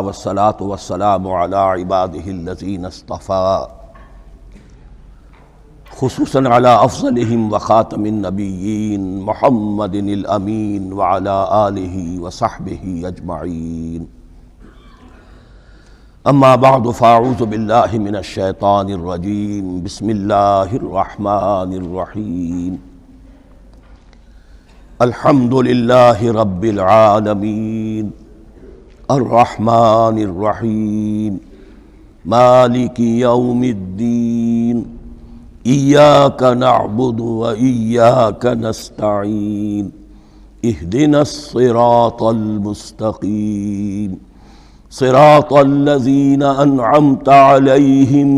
والصلاة والسلام على عباده الذين اصطفى خصوصا على أفضلهم وخاتم النبيين محمد الأمين وعلى آله وصحبه أجمعين. أما بعد فأعوذ بالله من الشيطان الرجيم. بسم الله الرحمن الرحيم. الحمد لله رب العالمين الرحمن الرحيم مالك يوم الدين إياك نعبد وإياك نستعين اهدنا الصراط المستقيم صراط الذين أنعمت عليهم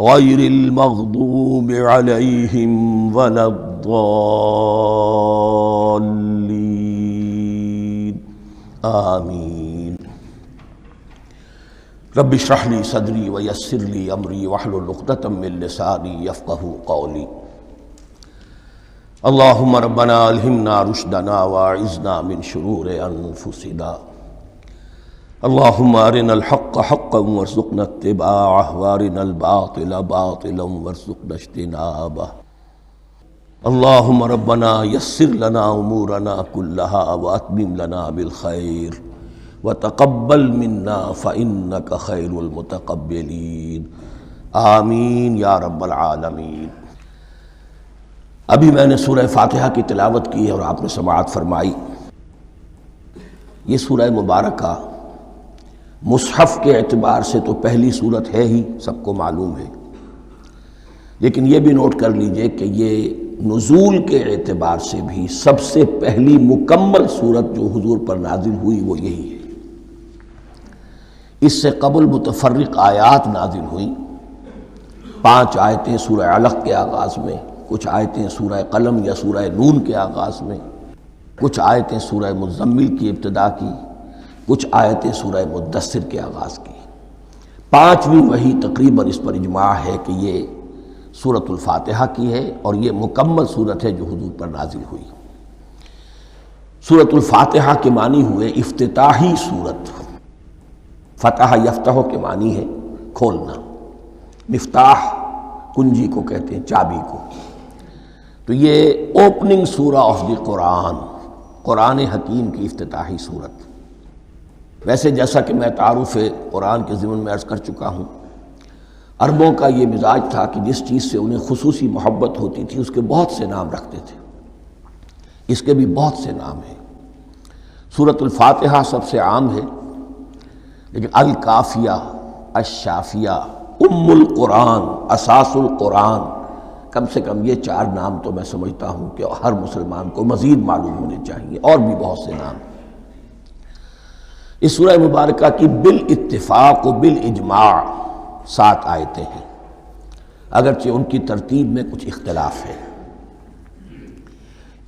غير المغضوب عليهم ولا الضالين آمين. رب اشرح لي صدري ويسر لي أمري واحلل عقدة من لساني يفقهوا قولي. اللهم ربنا ألهمنا رشدنا وأعذنا من شرور أنفسنا. اللهم أرنا الحق حقا وارزقنا اتباعه وأرنا الباطل باطلا وارزقنا اجتنابه. اللهم ربنا يسر لنا أمورنا كلها وأتمم لنا بالخير وتقبل منا فإنك خير المتقبلين آمین یا رب العالمین. ابھی میں نے سورہ فاتحہ کی تلاوت کی اور آپ نے سماعت فرمائی. یہ سورہ مبارکہ مصحف کے اعتبار سے تو پہلی صورت ہے ہی، سب کو معلوم ہے، لیکن یہ بھی نوٹ کر لیجئے کہ یہ نزول کے اعتبار سے بھی سب سے پہلی مکمل صورت جو حضور پر نازل ہوئی وہ یہی ہے. اس سے قبل متفرق آیات نازل ہوئیں، 5 آیتیں سورہ علق کے آغاز میں، کچھ آیتیں سورہ قلم یا سورہ نون کے آغاز میں، کچھ آیتیں سورہ مزمل کی ابتدا کی، کچھ آیتیں سورہ مدثر کے آغاز کی. 5ویں وحی تقریباً اس پر اجماع ہے کہ یہ سورۃ الفاتحہ کی ہے اور یہ مکمل صورت ہے جو حضور پر نازل ہوئی. سورۃ الفاتحہ کے معنی ہوئے افتتاحی صورت. فتح یفتح کے معنی ہے کھولنا، مفتاح کنجی کو کہتے ہیں، چابی کو. تو یہ اوپننگ سورہ آف دی قرآن، قرآن حکیم کی افتتاحی صورت. ویسے جیسا کہ میں تعارف قرآن کے ضمن میں عرض کر چکا ہوں، عربوں کا یہ مزاج تھا کہ جس چیز سے انہیں خصوصی محبت ہوتی تھی اس کے بہت سے نام رکھتے تھے. اس کے بھی بہت سے نام ہیں. سورۃ الفاتحہ سب سے عام ہے، لیکن الکافیہ، الشافیہ، ام القرآن، اساس القرآن، کم سے کم یہ 4 نام تو میں سمجھتا ہوں کہ ہر مسلمان کو مزید معلوم ہونے چاہیے، اور بھی بہت سے نام. اس سورہ مبارکہ کی بالاتفاق و بالاجماع 7 آیتیں ہیں، اگرچہ ان کی ترتیب میں کچھ اختلاف ہے.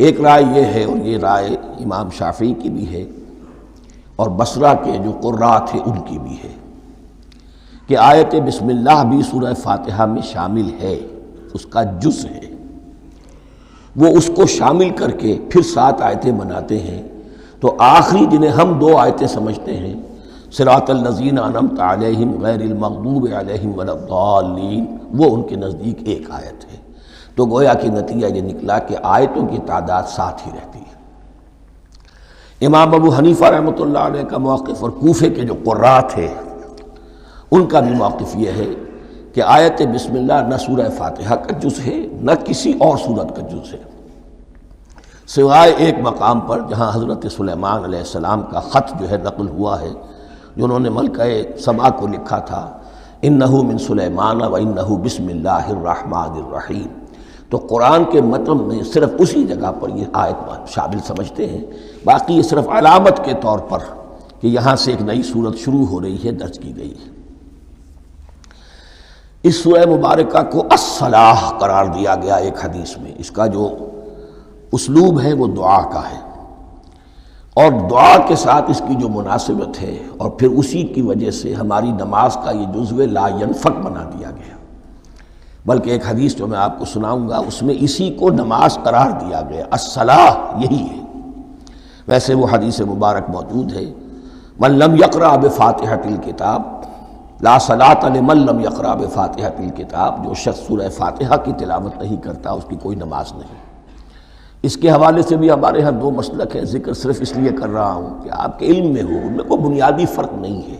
ایک رائے یہ ہے، اور یہ رائے امام شافعی کی بھی ہے اور بصرہ کے جو قراء تھے ان کی بھی ہے، کہ آیت بسم اللہ بھی سورہ فاتحہ میں شامل ہے، اس کا جز ہے. وہ اس کو شامل کر کے پھر 7 آیتیں بناتے ہیں. تو آخری جنہیں ہم 2 آیتیں سمجھتے ہیں، صراط الذین انعمت علیہم غیر المغضوب علیہم ولا الضالین، وہ ان کے نزدیک ایک آیت ہے. تو گویا کہ نتیجہ یہ نکلا کہ آیتوں کی تعداد 7 ہی رہتی ہے. امام ابو حنیفہ رحمۃ اللہ علیہ کا موقف اور کوفے کے جو قراء تھے ان کا بھی موقف یہ ہے کہ آیت بسم اللہ نہ سورہ فاتحہ کا جز ہے نہ کسی اور سورت کا جز ہے، سوائے ایک مقام پر جہاں حضرت سلیمان علیہ السلام کا خط جو ہے نقل ہوا ہے، جو انہوں نے ملکہ سبا کو لکھا تھا، انہ من سلیمان و انہ بسم اللہ الرحمن الرحیم. تو قرآن کے متن میں صرف اسی جگہ پر یہ آیت شامل سمجھتے ہیں، باقی یہ صرف علامت کے طور پر کہ یہاں سے ایک نئی صورت شروع ہو رہی ہے درج کی گئی ہے. اس سورہ مبارکہ کو الصلاح قرار دیا گیا ایک حدیث میں. اس کا جو اسلوب ہے وہ دعا کا ہے، اور دعا کے ساتھ اس کی جو مناسبت ہے، اور پھر اسی کی وجہ سے ہماری نماز کا یہ جزو لا ینفک بنا دیا گیا. بلکہ ایک حدیث جو میں آپ کو سناؤں گا اس میں اسی کو نماز قرار دیا گیا، الصلاح یہی ہے. ویسے وہ حدیث مبارک موجود ہے، من لم یقرأ بفاتحۃ الکتاب لا صلاۃ لمن لم یقرأ بفاتحۃ الکتاب، جو شخص سورہ فاتحہ کی تلاوت نہیں کرتا اس کی کوئی نماز نہیں۔ اس کے حوالے سے بھی ہمارے ہاں دو مسلک ہیں، ذکر صرف اس لیے کر رہا ہوں کہ آپ کے علم میں ہو، ان میں کوئی بنیادی فرق نہیں ہے۔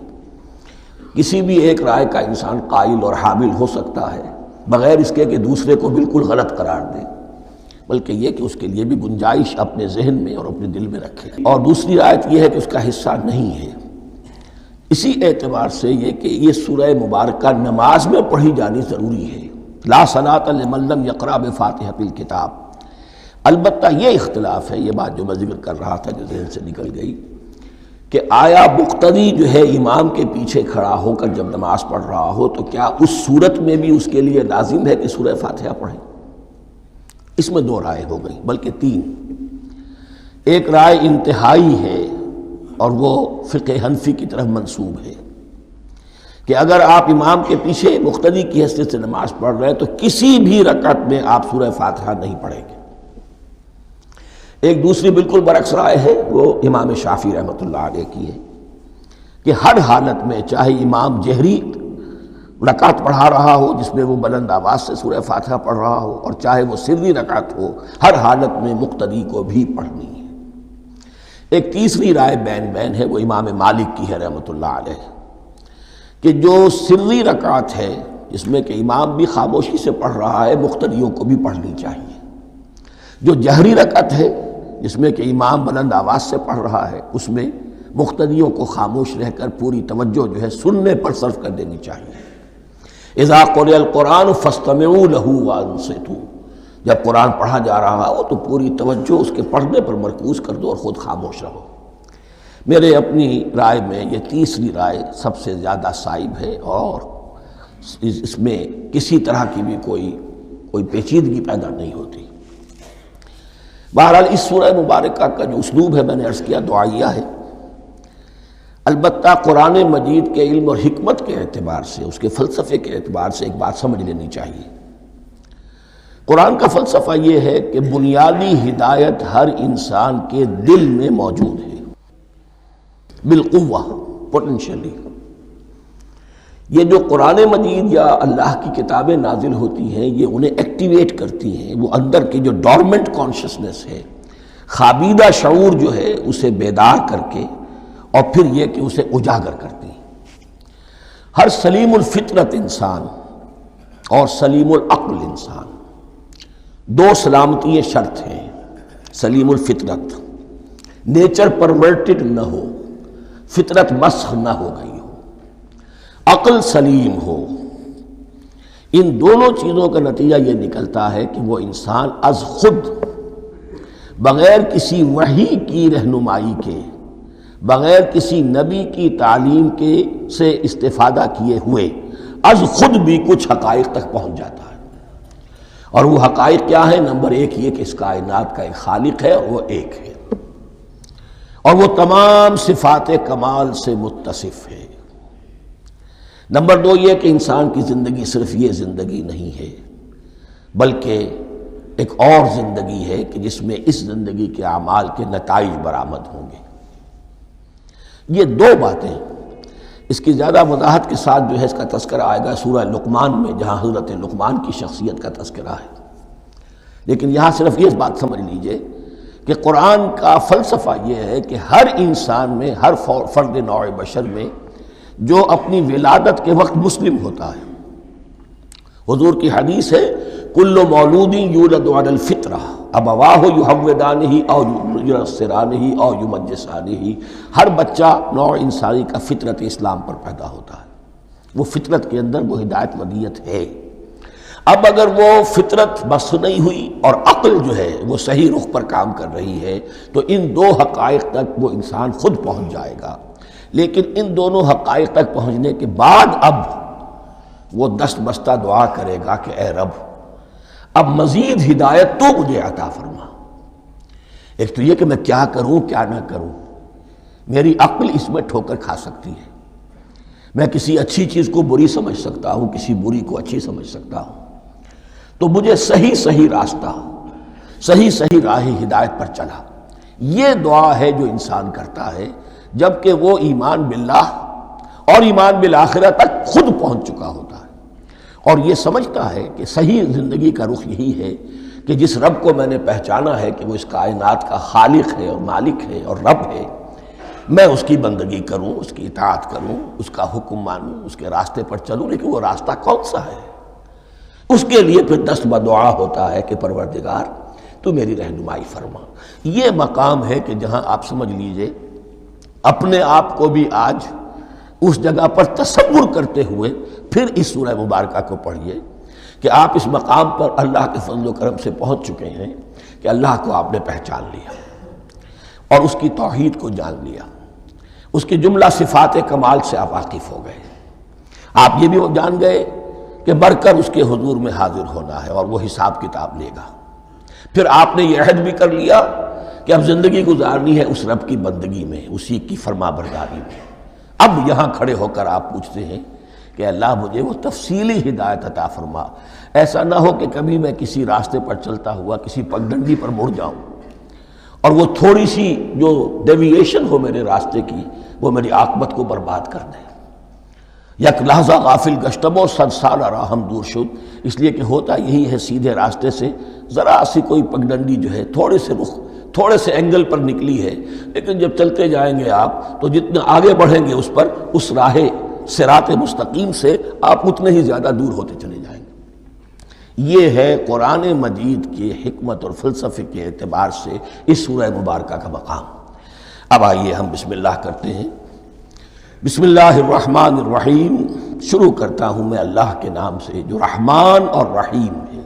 کسی بھی ایک رائے کا انسان قائل اور حامل ہو سکتا ہے بغیر اس کے کہ دوسرے کو بالکل غلط قرار دے، بلکہ یہ کہ اس کے لیے بھی گنجائش اپنے ذہن میں اور اپنے دل میں رکھے۔ اور دوسری رائے یہ ہے کہ اس کا حصہ نہیں ہے۔ اسی اعتبار سے یہ کہ یہ سورہ مبارکہ نماز میں پڑھی جانی ضروری ہے، لا صلاۃ لمن لم یقرأ بفاتحۃ الکتاب۔ البتہ یہ اختلاف ہے، یہ بات جو میں ذکر کر رہا تھا جو ذہن سے نکل گئی، کہ آیا مقتدی جو ہے امام کے پیچھے کھڑا ہو کر جب نماز پڑھ رہا ہو تو کیا اس صورت میں بھی اس کے لیے لازم ہے کہ سورہ فاتحہ پڑھے؟ اس میں دو رائے ہو گئی، بلکہ تین۔ ایک رائے انتہائی ہے اور وہ فقہ حنفی کی طرف منسوب ہے کہ اگر آپ امام کے پیچھے مقتدی کی حیثیت سے نماز پڑھ رہے ہیں تو کسی بھی رکعت میں آپ سورہ فاتحہ نہیں پڑھیں گے۔ ایک دوسری بالکل برعکس رائے ہے، وہ امام شافعی رحمۃ اللہ علیہ کی ہے کہ ہر حالت میں چاہے امام جہری رکعت پڑھا رہا ہو جس میں وہ بلند آواز سے سورہ فاتحہ پڑھ رہا ہو، اور چاہے وہ سری رکعت ہو، ہر حالت میں مقتدی کو بھی پڑھنی ہے۔ ایک تیسری رائے بین بین ہے، وہ امام مالک کی ہے رحمۃ اللہ علیہ، کہ جو سری رکعت ہے جس میں کہ امام بھی خاموشی سے پڑھ رہا ہے، مقتدیوں کو بھی پڑھنی چاہیے۔ جو جہری رکعت ہے جس میں کہ امام بلند آواز سے پڑھ رہا ہے، اس میں مقتدیوں کو خاموش رہ کر پوری توجہ جو ہے سننے پر صرف کر دینی چاہیے۔ اذا قرئ القرآن فاستمعوا له وانصتوا، جب قرآن پڑھا جا رہا ہو تو پوری توجہ اس کے پڑھنے پر مرکوز کر دو اور خود خاموش رہو۔ میرے اپنی رائے میں یہ تیسری رائے سب سے زیادہ صائب ہے، اور اس میں کسی طرح کی بھی کوئی پیچیدگی پیدا نہیں ہوتی۔ بہرحال اس سورہ مبارکہ کا جو اسلوب ہے میں نے عرض کیا دعائیہ ہے، البتہ قرآن مجید کے علم اور حکمت کے اعتبار سے، اس کے فلسفے کے اعتبار سے ایک بات سمجھ لینی چاہیے۔ قرآن کا فلسفہ یہ ہے کہ بنیادی ہدایت ہر انسان کے دل میں موجود ہے، بالقوہ، پوٹینشلی۔ یہ جو قرآن مجید یا اللہ کی کتابیں نازل ہوتی ہیں یہ انہیں ایکٹیویٹ کرتی ہیں، وہ اندر کی جو ڈورمنٹ کانشسنس ہے، خوابیدہ شعور جو ہے اسے بیدار کر کے، اور پھر یہ کہ اسے اجاگر کرتی ہیں۔ ہر سلیم الفطرت انسان اور سلیم العقل انسان، دو سلامتی شرط ہیں۔ سلیم الفطرت، نیچر پرورٹڈ نہ ہو، فطرت مسخ نہ ہو گئی ہو، عقل سلیم ہو۔ ان دونوں چیزوں کا نتیجہ یہ نکلتا ہے کہ وہ انسان از خود، بغیر کسی وحی کی رہنمائی کے، بغیر کسی نبی کی تعلیم کے سے استفادہ کیے ہوئے، از خود بھی کچھ حقائق تک پہنچ جاتا ہے۔ اور وہ حقائق کیا ہے؟ نمبر ایک یہ کہ اس کائنات کا ایک خالق ہے اور وہ ایک ہے، اور وہ تمام صفات کمال سے متصف ہے۔ نمبر دو یہ کہ انسان کی زندگی صرف یہ زندگی نہیں ہے، بلکہ ایک اور زندگی ہے کہ جس میں اس زندگی کے اعمال کے نتائج برآمد ہوں گے۔ یہ دو باتیں، اس کی زیادہ وضاحت کے ساتھ جو ہے اس کا تذکرہ آئے گا سورہ لقمان میں، جہاں حضرت لقمان کی شخصیت کا تذکرہ ہے۔ لیکن یہاں صرف یہ بات سمجھ لیجئے کہ قرآن کا فلسفہ یہ ہے کہ ہر انسان میں، ہر فرد نوع بشر میں جو اپنی ولادت کے وقت مسلم ہوتا ہے، حضور کی حدیث ہے کل مولود یولد علی الفطرہ ابواہ یحودانہ او ینصرانہ او یمجسانہ، ہر بچہ نوع انسانی کا فطرت اسلام پر پیدا ہوتا ہے، وہ فطرت کے اندر وہ ہدایت ودیت ہے۔ اب اگر وہ فطرت بس نہیں ہوئی اور عقل جو ہے وہ صحیح رخ پر کام کر رہی ہے تو ان دو حقائق تک وہ انسان خود پہنچ جائے گا۔ لیکن ان دونوں حقائق تک پہنچنے کے بعد اب وہ دست بستہ دعا کرے گا کہ اے رب اب مزید ہدایت تو مجھے عطا فرما۔ ایک تو یہ کہ میں کیا کروں کیا نہ کروں، میری عقل اس میں ٹھوکر کھا سکتی ہے، میں کسی اچھی چیز کو بری سمجھ سکتا ہوں، کسی بری کو اچھی سمجھ سکتا ہوں، تو مجھے صحیح راستہ، صحیح راہ ہدایت پر چلا۔ یہ دعا ہے جو انسان کرتا ہے جبکہ وہ ایمان باللہ اور ایمان بالآخرہ تک خود پہنچ چکا ہوتا ہے، اور یہ سمجھتا ہے کہ صحیح زندگی کا رخ یہی ہے کہ جس رب کو میں نے پہچانا ہے کہ وہ اس کائنات کا خالق ہے اور مالک ہے اور رب ہے، میں اس کی بندگی کروں، اس کی اطاعت کروں، اس کا حکم مانوں، اس کے راستے پر چلوں۔ لیکن وہ راستہ کون سا ہے؟ اس کے لیے پھر دست بدعا ہوتا ہے کہ پروردگار تو میری رہنمائی فرما۔ یہ مقام ہے کہ جہاں آپ سمجھ لیجئے اپنے آپ کو بھی آج اس جگہ پر تصور کرتے ہوئے پھر اس سورہ مبارکہ کو پڑھیے کہ آپ اس مقام پر اللہ کے فضل و کرم سے پہنچ چکے ہیں کہ اللہ کو آپ نے پہچان لیا اور اس کی توحید کو جان لیا، اس کی جملہ صفات کمال سے آپ واقف ہو گئے۔ آپ یہ بھی جان گئے کہ مر کر اس کے حضور میں حاضر ہونا ہے اور وہ حساب کتاب لے گا۔ پھر آپ نے یہ عہد بھی کر لیا کہ اب زندگی گزارنی ہے اس رب کی بندگی میں، اسی کی فرما برداری میں۔ اب یہاں کھڑے ہو کر آپ پوچھتے ہیں کہ اللہ مجھے وہ تفصیلی ہدایت عطا فرما، ایسا نہ ہو کہ کبھی میں کسی راستے پر چلتا ہوا کسی پگڈنڈی پر مڑ جاؤں اور وہ تھوڑی سی جو ڈیوییشن ہو میرے راستے کی وہ میری عاقبت کو برباد کر دے۔ یک لحظہ غافل گشتم و صد سال راہم دور شد، اس لیے کہ ہوتا یہی ہے سیدھے راستے سے ذرا سی کوئی پگڈنڈی جو ہے تھوڑے سے اینگل پر نکلی ہے، لیکن جب چلتے جائیں گے آپ تو جتنے آگے بڑھیں گے اس پر، اس راہ صراط مستقیم سے آپ اتنے ہی زیادہ دور ہوتے چلے جائیں گے۔ یہ ہے قرآن مجید کی حکمت اور فلسفے کے اعتبار سے اس سورہ مبارکہ کا مقام۔ اب آئیے ہم بسم اللہ کرتے ہیں۔ بسم اللہ الرحمن الرحیم، شروع کرتا ہوں میں اللہ کے نام سے جو رحمان اور رحیم ہے۔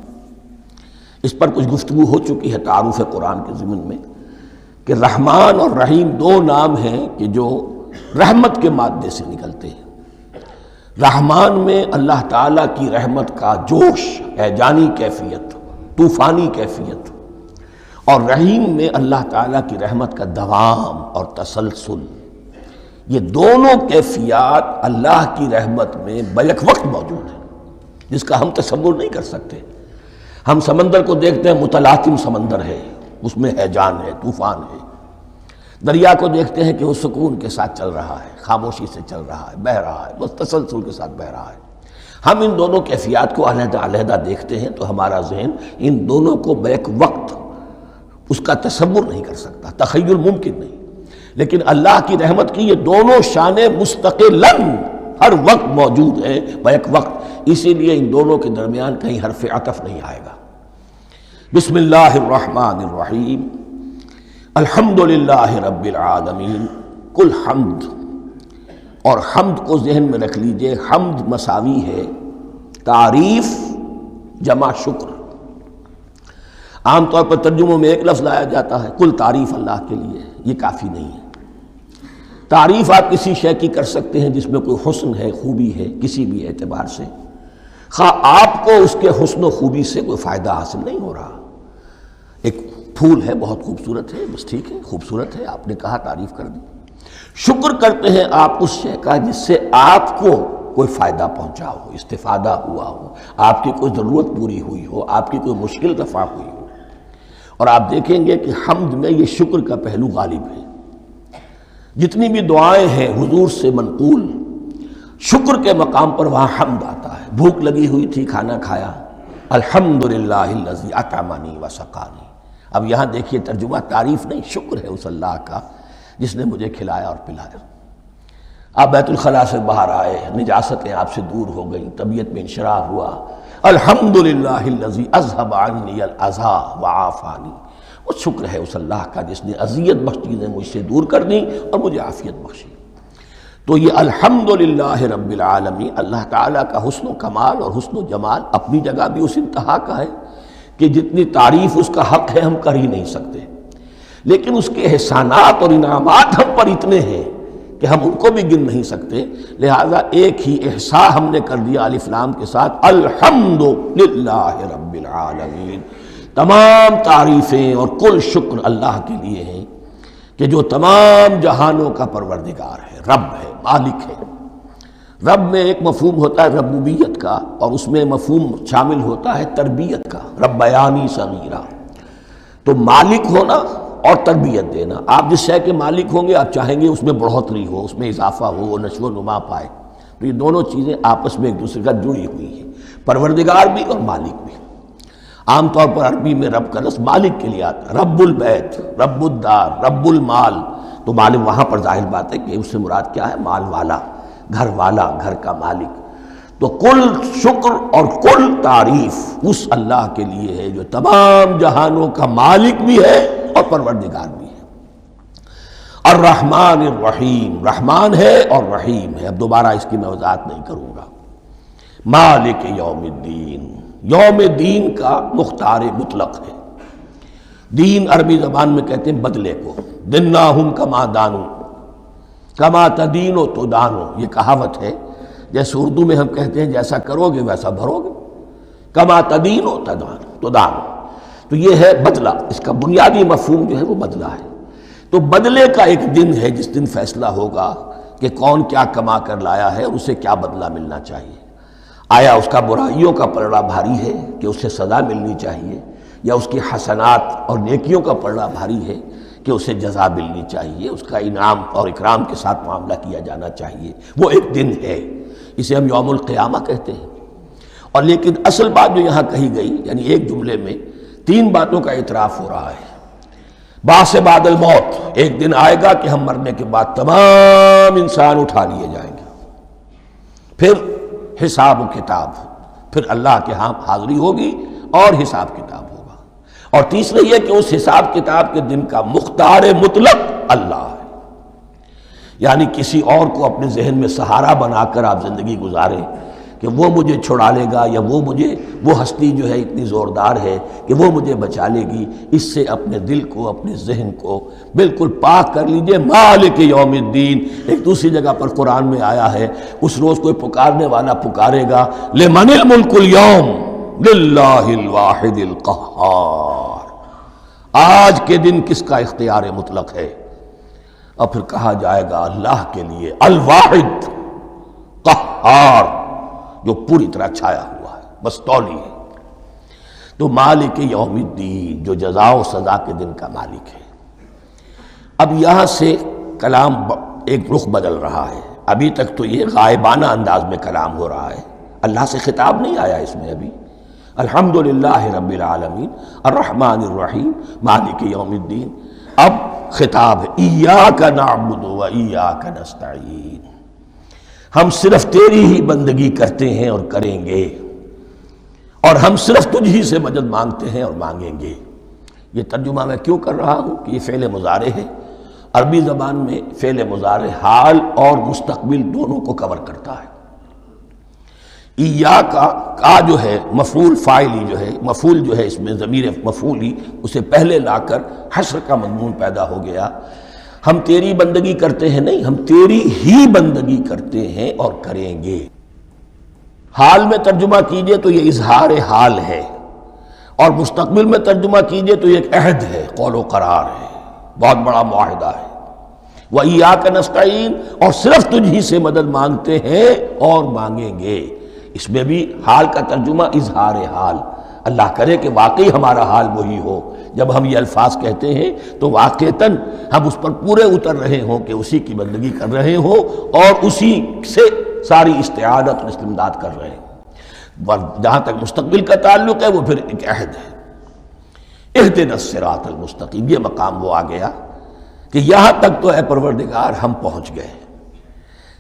اس پر کچھ گفتگو ہو چکی ہے تعارف قرآن کے ضمن میں کہ رحمان اور رحیم دو نام ہیں کہ جو رحمت کے مادے سے نکلتے ہیں۔ رحمان میں اللہ تعالیٰ کی رحمت کا جوش ہے، جانی کیفیت، طوفانی کیفیت، اور رحیم میں اللہ تعالیٰ کی رحمت کا دوام اور تسلسل۔ یہ دونوں کیفیات اللہ کی رحمت میں بیک وقت موجود ہیں، جس کا ہم تصور نہیں کر سکتے۔ ہم سمندر کو دیکھتے ہیں، متلاطم سمندر ہے، اس میں ہیجان ہے، طوفان ہے۔ دریا کو دیکھتے ہیں کہ وہ سکون کے ساتھ چل رہا ہے، خاموشی سے چل رہا ہے، بہہ رہا ہے، بس تسلسل کے ساتھ بہہ رہا ہے۔ ہم ان دونوں کیفیات کو علیحدہ علیحدہ دیکھتے ہیں تو ہمارا ذہن ان دونوں کو بیک وقت اس کا تصور نہیں کر سکتا، تخیل ممکن نہیں۔ لیکن اللہ کی رحمت کی یہ دونوں شانیں مستقلاً ہر وقت موجود ہیں، بیک وقت، اسی لیے ان دونوں کے درمیان کہیں حرف عطف نہیں آئے گا۔ بسم اللہ الرحمن الرحیم، الحمدللہ رب العالمین۔ کل حمد، اور حمد کو ذہن میں رکھ لیجئے، حمد مساوی ہے تعریف جمع شکر۔ عام طور پر ترجموں میں ایک لفظ لایا جاتا ہے، کل تعریف اللہ کے لیے، یہ کافی نہیں ہے۔ تعریف آپ کسی شے کی کر سکتے ہیں جس میں کوئی حسن ہے، خوبی ہے، کسی بھی اعتبار سے، خواہ آپ کو اس کے حسن و خوبی سے کوئی فائدہ حاصل نہیں ہو رہا۔ ایک پھول ہے، بہت خوبصورت ہے، بس ٹھیک ہے، خوبصورت ہے، آپ نے کہا، تعریف کر دی۔ شکر کرتے ہیں آپ اس شے کا جس سے آپ کو کوئی فائدہ پہنچا ہو، استفادہ ہوا ہو، آپ کی کوئی ضرورت پوری ہوئی ہو، آپ کی کوئی مشکل رفع ہوئی ہو۔ اور آپ دیکھیں گے کہ حمد میں یہ شکر کا پہلو غالب ہے۔ جتنی بھی دعائیں ہیں حضور سے منقول، شکر کے مقام پر وہاں حمد آتا ہے۔ بھوک لگی ہوئی تھی، کھانا کھایا، الحمدللہ الذی اطعمنی وسقانی۔ اب یہاں دیکھیے ترجمہ تعریف نہیں، شکر ہے اس اللہ کا جس نے مجھے کھلایا اور پلایا۔ آپ بیت الخلاء سے باہر آئے، نجاستیں آپ سے دور ہو گئیں، طبیعت میں انشراح ہوا، الحمدللہ الذی اذھب عنی الاذی وعافانی۔ وہ شکر ہے اس اللہ کا جس نے اذیت بخش چیزیں مجھ سے دور کر دیں اور مجھے عافیت بخشی۔ تو یہ الحمدللہ رب العالمین، اللہ تعالیٰ کا حسن و کمال اور حسن و جمال اپنی جگہ بھی اس انتہا کا ہے کہ جتنی تعریف اس کا حق ہے ہم کر ہی نہیں سکتے، لیکن اس کے احسانات اور انعامات ہم پر اتنے ہیں کہ ہم ان کو بھی گن نہیں سکتے۔ لہٰذا ایک ہی احصاء ہم نے کر دیا الف لام کے ساتھ، الحمدللہ رب العالمین۔ تمام تعریفیں اور کل شکر اللہ کے لیے ہیں کہ جو تمام جہانوں کا پروردگار ہے، رب ہے، مالک ہے۔ رب میں ایک مفہوم ہوتا ہے ربوبیت کا، اور اس میں مفہوم شامل ہوتا ہے تربیت کا، ربیانی صغیرہ۔ تو مالک ہونا اور تربیت دینا۔ آپ جس شے کے مالک ہوں گے آپ چاہیں گے اس میں بڑھوتری ہو، اس میں اضافہ ہو، وہ نشو و نما پائے۔ تو یہ دونوں چیزیں آپس میں ایک دوسرے کا جڑی ہوئی ہیں، پروردگار بھی اور مالک بھی۔ عام طور پر عربی میں رب کا لفظ مالک کے لیے آتا ہے، رب البیت، رب الدار، رب المال، تو مالک وہاں پر ظاہر بات ہے کہ اس سے مراد کیا ہے؟ مال والا، گھر والا، گھر کا مالک۔ تو کل شکر اور کل تعریف اس اللہ کے لیے ہے جو تمام جہانوں کا مالک بھی ہے اور پروردگار بھی ہے۔ الرحمن الرحیم، رحمان ہے اور رحیم ہے۔ اب دوبارہ اس کی میں وضاحت نہیں کروں گا۔ مالک یوم الدین، یوم دین کا مختار مطلق ہے۔ دین عربی زبان میں کہتے ہیں بدلے کو، دناہم کما دانو کما تدینو تو دانو، یہ کہاوت ہے۔ جیسے اردو میں ہم کہتے ہیں جیسا کرو گے ویسا بھرو گے، کما تدینو تو دانو، تو یہ ہے بدلہ۔ اس کا بنیادی مفہوم جو ہے وہ بدلہ ہے۔ تو بدلے کا ایک دن ہے جس دن فیصلہ ہوگا کہ کون کیا کما کر لایا ہے اور اسے کیا بدلہ ملنا چاہیے۔ آیا اس کا برائیوں کا پلڑا بھاری ہے کہ اسے سزا ملنی چاہیے، یا اس کی حسنات اور نیکیوں کا پلڑا بھاری ہے کہ اسے جزا ملنی چاہیے، اس کا انعام اور اکرام کے ساتھ معاملہ کیا جانا چاہیے۔ وہ ایک دن ہے، اسے ہم یوم القیامہ کہتے ہیں۔ اور لیکن اصل بات جو یہاں کہی گئی، یعنی ایک جملے میں تین باتوں کا اعتراف ہو رہا ہے۔ بعث بعد الموت، ایک دن آئے گا کہ ہم مرنے کے بعد تمام انسان اٹھا لیے جائیں گے۔ پھر حساب و کتاب، پھر اللہ کے ہاں حاضری ہوگی اور حساب کتاب ہوگا۔ اور تیسرے یہ کہ اس حساب کتاب کے دن کا مختار مطلق اللہ ہے، یعنی کسی اور کو اپنے ذہن میں سہارا بنا کر آپ زندگی گزاریں کہ وہ مجھے چھڑا لے گا، یا وہ ہستی جو ہے اتنی زوردار ہے کہ وہ مجھے بچا لے گی، اس سے اپنے دل کو، اپنے ذہن کو بالکل پاک کر لیجئے۔ مالک یوم الدین، ایک دوسری جگہ پر قرآن میں آیا ہے، اس روز کوئی پکارنے والا پکارے گا لمن الملک اليوم للہ الواحد القہار، آج کے دن کس کا اختیار مطلق ہے؟ اور پھر کہا جائے گا اللہ کے لیے الواحد قہار، جو پوری طرح چھایا ہوا ہے، بس تولی ہے۔ تو مالک یوم الدین، جو جزا و سزا کے دن کا مالک ہے۔ اب یہاں سے کلام ایک رخ بدل رہا ہے۔ ابھی تک تو یہ غائبانہ انداز میں کلام ہو رہا ہے، اللہ سے خطاب نہیں آیا اس میں ابھی۔ الحمدللہ رب العالمین الرحمن الرحیم مالک یوم الدین۔ اب خطاب ہے ایاک نعبد و ایاک نستعین، ہم صرف تیری ہی بندگی کرتے ہیں اور کریں گے، اور ہم صرف تجھ ہی سے مدد مانگتے ہیں اور مانگیں گے۔ یہ ترجمہ میں کیوں کر رہا ہوں کہ یہ فعل مضارع ہے۔ عربی زبان میں فعل مضارع حال اور مستقبل دونوں کو کور کرتا ہے۔ ایاک کا جو ہے مفعول فاعلی جو ہے، مفعول جو ہے اس میں ضمیر مفعولی، اسے پہلے لا کر حشر کا مضمون پیدا ہو گیا۔ ہم تیری بندگی کرتے ہیں نہیں، ہم تیری ہی بندگی کرتے ہیں اور کریں گے۔ حال میں ترجمہ کیجئے تو یہ اظہار حال ہے، اور مستقبل میں ترجمہ کیجئے تو یہ ایک عہد ہے، قول و قرار ہے، بہت بڑا معاہدہ ہے۔ وَإِيَّاكَ نَسْتَعِينُ، اور صرف تجھ ہی سے مدد مانگتے ہیں اور مانگیں گے۔ اس میں بھی حال کا ترجمہ اظہار حال، اللہ کرے کہ واقعی ہمارا حال وہی ہو، جب ہم یہ الفاظ کہتے ہیں تو واقعتاً ہم اس پر پورے اتر رہے ہوں کہ اسی کی بندگی کر رہے ہوں اور اسی سے ساری استعانت اور استمداد کر رہے ہیں۔ جہاں تک مستقبل کا تعلق ہے وہ پھر ایک عہد ہے، اہدنا الصراط المستقیم۔ یہ مقام وہ آ گیا کہ یہاں تک تو اے پروردگار ہم پہنچ گئے،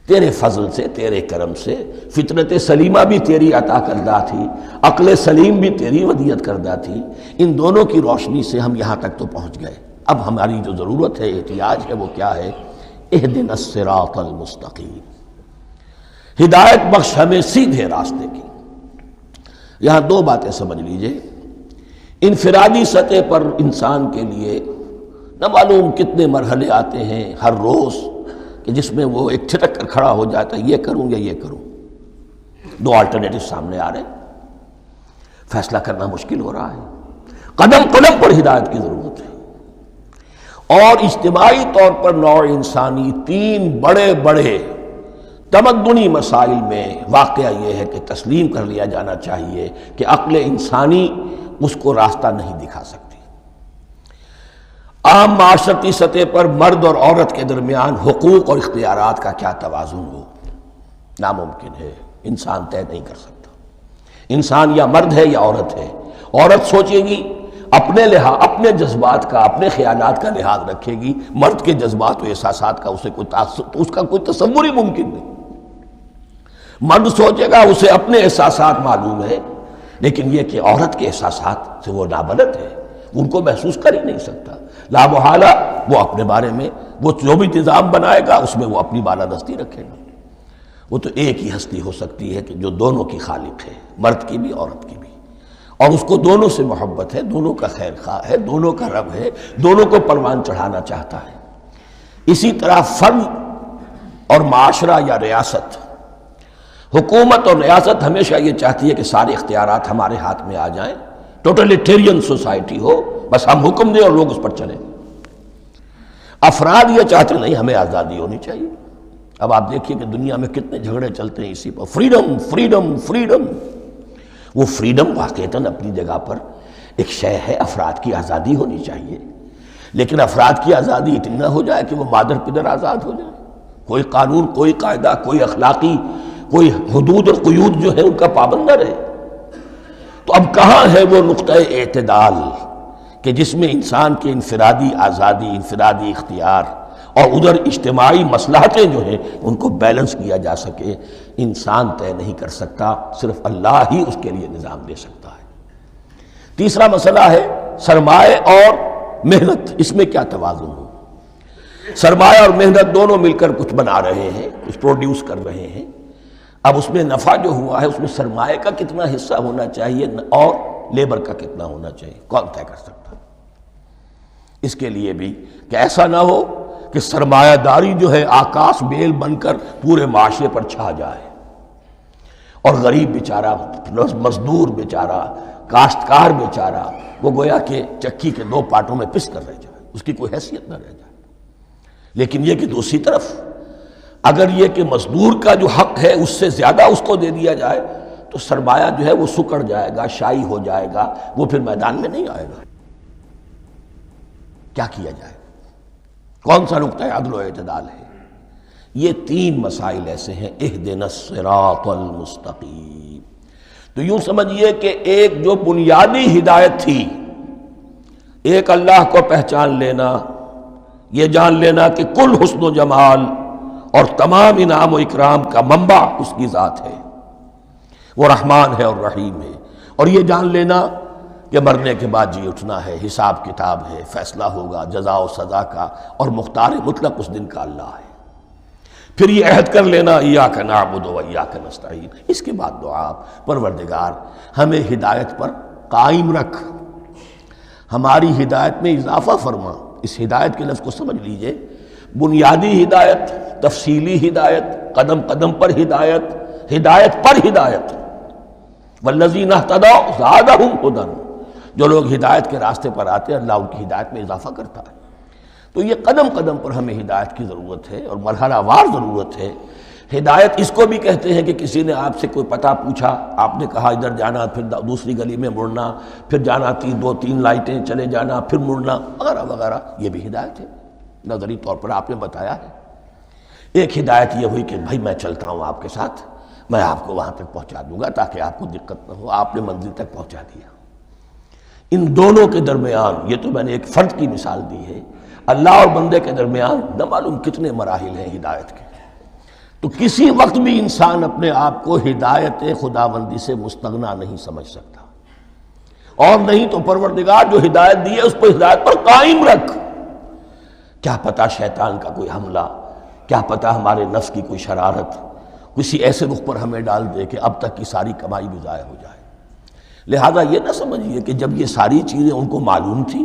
تیرے فضل سے، تیرے کرم سے۔ فطرت سلیمہ بھی تیری عطا کردہ تھی، عقل سلیم بھی تیری ودیت کردہ تھی، ان دونوں کی روشنی سے ہم یہاں تک تو پہنچ گئے۔ اب ہماری جو ضرورت ہے، احتیاج ہے، وہ کیا ہے؟ اہدنا الصراط المستقیم، ہدایت بخش ہمیں سیدھے راستے کی۔ یہاں دو باتیں سمجھ لیجئے۔ انفرادی سطح پر انسان کے لیے نہ معلوم کتنے مرحلے آتے ہیں ہر روز کہ جس میں وہ ایک چھٹک کر کھڑا ہو جاتا ہے، یہ کروں یا یہ کروں۔ دو آلٹرنیٹو سامنے آ رہے ہیں، فیصلہ کرنا مشکل ہو رہا ہے۔ قدم قدم پر ہدایت کی ضرورت ہے۔ اور اجتماعی طور پر نوع انسانی تین بڑے بڑے تمدنی مسائل میں واقعہ یہ ہے کہ تسلیم کر لیا جانا چاہیے کہ عقل انسانی اس کو راستہ نہیں دکھا سکتی۔ عام معاشرتی سطح پر مرد اور عورت کے درمیان حقوق اور اختیارات کا کیا توازن ہو، ناممکن ہے، انسان طے نہیں کر سکتا۔ انسان یا مرد ہے یا عورت ہے۔ عورت سوچے گی اپنے لحاظ، اپنے جذبات کا، اپنے خیالات کا لحاظ رکھے گی، مرد کے جذبات و احساسات کا اس کا کوئی تصور ہی ممکن نہیں۔ مرد سوچے گا اسے اپنے احساسات معلوم ہے، لیکن یہ کہ عورت کے احساسات سے وہ نابلد ہے، ان کو محسوس کر ہی نہیں سکتا۔ لا محالہ وہ اپنے بارے میں وہ جو بھی نظام بنائے گا اس میں وہ اپنی بالادستی رکھے گا۔ وہ تو ایک ہی ہستی ہو سکتی ہے کہ جو دونوں کی خالق ہے، مرد کی بھی عورت کی بھی، اور اس کو دونوں سے محبت ہے، دونوں کا خیر خواہ ہے، دونوں کا رب ہے، دونوں کو پروان چڑھانا چاہتا ہے۔ اسی طرح فرد اور معاشرہ یا ریاست، حکومت اور ریاست ہمیشہ یہ چاہتی ہے کہ سارے اختیارات ہمارے ہاتھ میں آ جائیں، ٹوٹلیٹیرین سوسائٹی ہو، بس ہم حکم دیں اور لوگ اس پر چلیں۔ افراد یہ چاہتے نہیں، ہمیں آزادی ہونی چاہیے۔ اب آپ دیکھیے کہ دنیا میں کتنے جھگڑے چلتے ہیں اسی پر، فریڈم فریڈم فریڈم۔ وہ فریڈم واقعتاً اپنی جگہ پر ایک شے ہے، افراد کی آزادی ہونی چاہیے، لیکن افراد کی آزادی اتنی نہ ہو جائے کہ وہ مادر پدر آزاد ہو جائے، کوئی قانون، کوئی قاعدہ، کوئی اخلاقی کوئی حدود اور قیود جو ہے ان کا پابند نہ رہے۔ تو اب کہاں ہے وہ نقطہ اعتدال کہ جس میں انسان کے انفرادی آزادی، انفرادی اختیار اور ادھر اجتماعی مصلحتیں جو ہیں ان کو بیلنس کیا جا سکے؟ انسان طے نہیں کر سکتا، صرف اللہ ہی اس کے لیے نظام دے سکتا ہے۔ تیسرا مسئلہ ہے سرمایہ اور محنت، اس میں کیا توازن ہو؟ سرمایہ اور محنت دونوں مل کر کچھ بنا رہے ہیں، کچھ پروڈیوس کر رہے ہیں۔ اب اس میں نفع جو ہوا ہے اس میں سرمایہ کا کتنا حصہ ہونا چاہیے اور لیبر کا کتنا ہونا چاہیے، کون طے کر سکتا ہے؟ اس کے لیے بھی کہ ایسا نہ ہو کہ سرمایہ داری جو ہے آکاش بیل بن کر پورے معاشرے پر چھا جائے، اور غریب بیچارہ، مزدور بیچارہ، کاشتکار بیچارہ وہ گویا کہ چکی کے دو پارٹوں میں پس کر رہ جائے، اس کی کوئی حیثیت نہ رہ جائے۔ لیکن یہ کہ دوسری طرف اگر یہ کہ مزدور کا جو حق ہے اس سے زیادہ اس کو دے دیا جائے تو سرمایہ جو ہے وہ سکڑ جائے گا، شائی ہو جائے گا، وہ پھر میدان میں نہیں آئے گا۔ کیا کیا جائے؟ کون سا نقطہ عدل و اعتدال ہے؟ یہ تین مسائل ایسے ہیں، اہدنا الصراط المستقیم۔ تو یوں سمجھیے کہ ایک جو بنیادی ہدایت تھی، ایک اللہ کو پہچان لینا، یہ جان لینا کہ کل حسن و جمال اور تمام انعام و اکرام کا منبع اس کی ذات ہے، وہ رحمان ہے اور رحیم ہے، اور یہ جان لینا کہ مرنے کے بعد جی اٹھنا ہے، حساب کتاب ہے، فیصلہ ہوگا جزا و سزا کا، اور مختار مطلق اس دن کا اللہ ہے۔ پھر یہ عہد کر لینا ایاک نعبد و ایاک نستعین۔ اس کے بعد دعا، پروردگار ہمیں ہدایت پر قائم رکھ، ہماری ہدایت میں اضافہ فرما۔ اس ہدایت کے لفظ کو سمجھ لیجئے، بنیادی ہدایت، تفصیلی ہدایت، قدم قدم پر ہدایت، ہدایت پر ہدایت۔ والذین اہتدوا زادہم ھدی، جو لوگ ہدایت کے راستے پر آتے ہیں اللہ ان کی ہدایت میں اضافہ کرتا ہے۔ تو یہ قدم قدم پر ہمیں ہدایت کی ضرورت ہے اور مرحلہ وار ضرورت ہے۔ ہدایت اس کو بھی کہتے ہیں کہ کسی نے آپ سے کوئی پتہ پوچھا، آپ نے کہا ادھر جانا، پھر دوسری گلی میں مڑنا، پھر جانا دو تین لائٹیں چلے جانا، پھر مڑنا، وغیرہ وغیرہ، یہ بھی ہدایت ہے۔ نظری طور پر آپ نے بتایا ہے۔ ایک ہدایت یہ ہوئی کہ بھائی میں چلتا ہوں آپ کے ساتھ، میں آپ کو وہاں تک پہنچا دوں گا تاکہ آپ کو دقت نہ ہو، آپ نے منزل تک پہنچا دیا۔ ان دونوں کے درمیان، یہ تو میں نے ایک فرد کی مثال دی ہے، اللہ اور بندے کے درمیان نہ معلوم کتنے مراحل ہیں ہدایت کے۔ تو کسی وقت بھی انسان اپنے آپ کو ہدایت خداوندی سے مستغنا نہیں سمجھ سکتا، اور نہیں تو پروردگار جو ہدایت دی ہے اس پر ہدایت پر قائم رکھ۔ کیا پتہ شیطان کا کوئی حملہ، کیا پتہ ہمارے نفس کی کوئی شرارت کسی ایسے رخ پر ہمیں ڈال دے کہ اب تک کی ساری کمائی بھی ضائع ہو جائے۔ لہذا یہ نہ سمجھیے کہ جب یہ ساری چیزیں ان کو معلوم تھیں،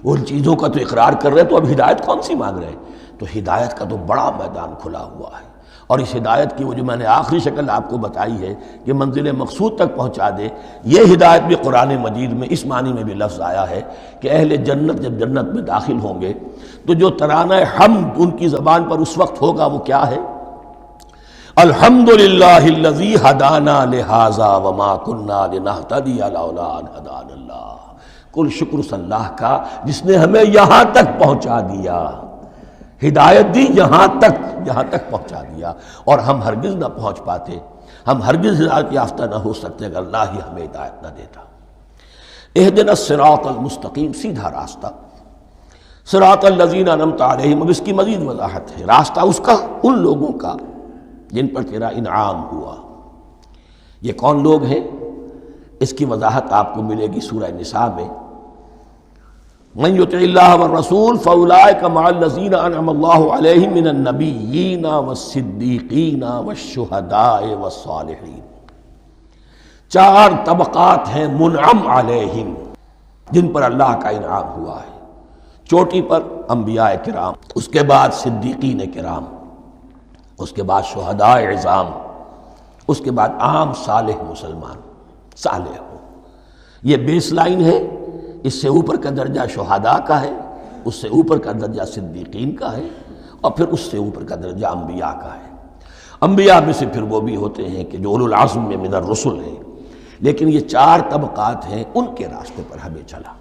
وہ ان چیزوں کا تو اقرار کر رہے تو اب ہدایت کون سی مانگ رہے ہیں؟ تو ہدایت کا تو بڑا میدان کھلا ہوا ہے، اور اس ہدایت کی وہ جو میں نے آخری شکل آپ کو بتائی ہے کہ منزل مقصود تک پہنچا دے، یہ ہدایت بھی قرآن مجید میں اس معنی میں بھی لفظ آیا ہے کہ اہل جنت جب جنت میں داخل ہوں گے تو جو ترانہ حمد ان کی زبان پر اس وقت ہوگا وہ کیا ہے؟ الحمدللہ الذی ہدانا لہذا وما کننا لنہتدی لولا ان ہدانا اللہ کل شکر اس اللہ کا جس نے ہمیں یہاں تک پہنچا دیا، ہدایت دی یہاں تک پہنچا دیا، اور ہم ہرگز نہ پہنچ پاتے، ہم ہرگز ہدایت یافتہ نہ ہو سکتے اگر اللہ ہی ہمیں ہدایت نہ دیتا۔ اہدنا الصراط المستقیم، سیدھا راستہ، صراط الذین انعمت علیہم، اب اس کی مزید وضاحت ہے، راستہ اس کا ان لوگوں کا جن پر تیرا انعام ہوا۔ یہ کون لوگ ہیں؟ اس کی وضاحت آپ کو ملے گی سورہ نساء میں، من یطع اللہ والرسول فاولئک مع الذین انعم اللہ علیہم من النبیین والصدیقین والشہداء والصالحین۔ 4 طبقات ہیں منعم علیہم، جن پر اللہ کا انعام ہوا ہے۔ چوٹی پر انبیاء کرام، اس کے بعد صدیقین کرام، اس کے بعد شہداء عظام، اس کے بعد عام صالح مسلمان، صالح ہو۔ یہ بیس لائن ہے، اس سے اوپر کا درجہ شہداء کا ہے، اس سے اوپر کا درجہ صدیقین کا ہے، اور پھر اس سے اوپر کا درجہ انبیاء کا ہے۔ انبیاء میں سے پھر وہ بھی ہوتے ہیں کہ جو اولو العزم میں من الرسل ہیں، لیکن یہ 4 طبقات ہیں، ان کے راستے پر ہمیں چلا۔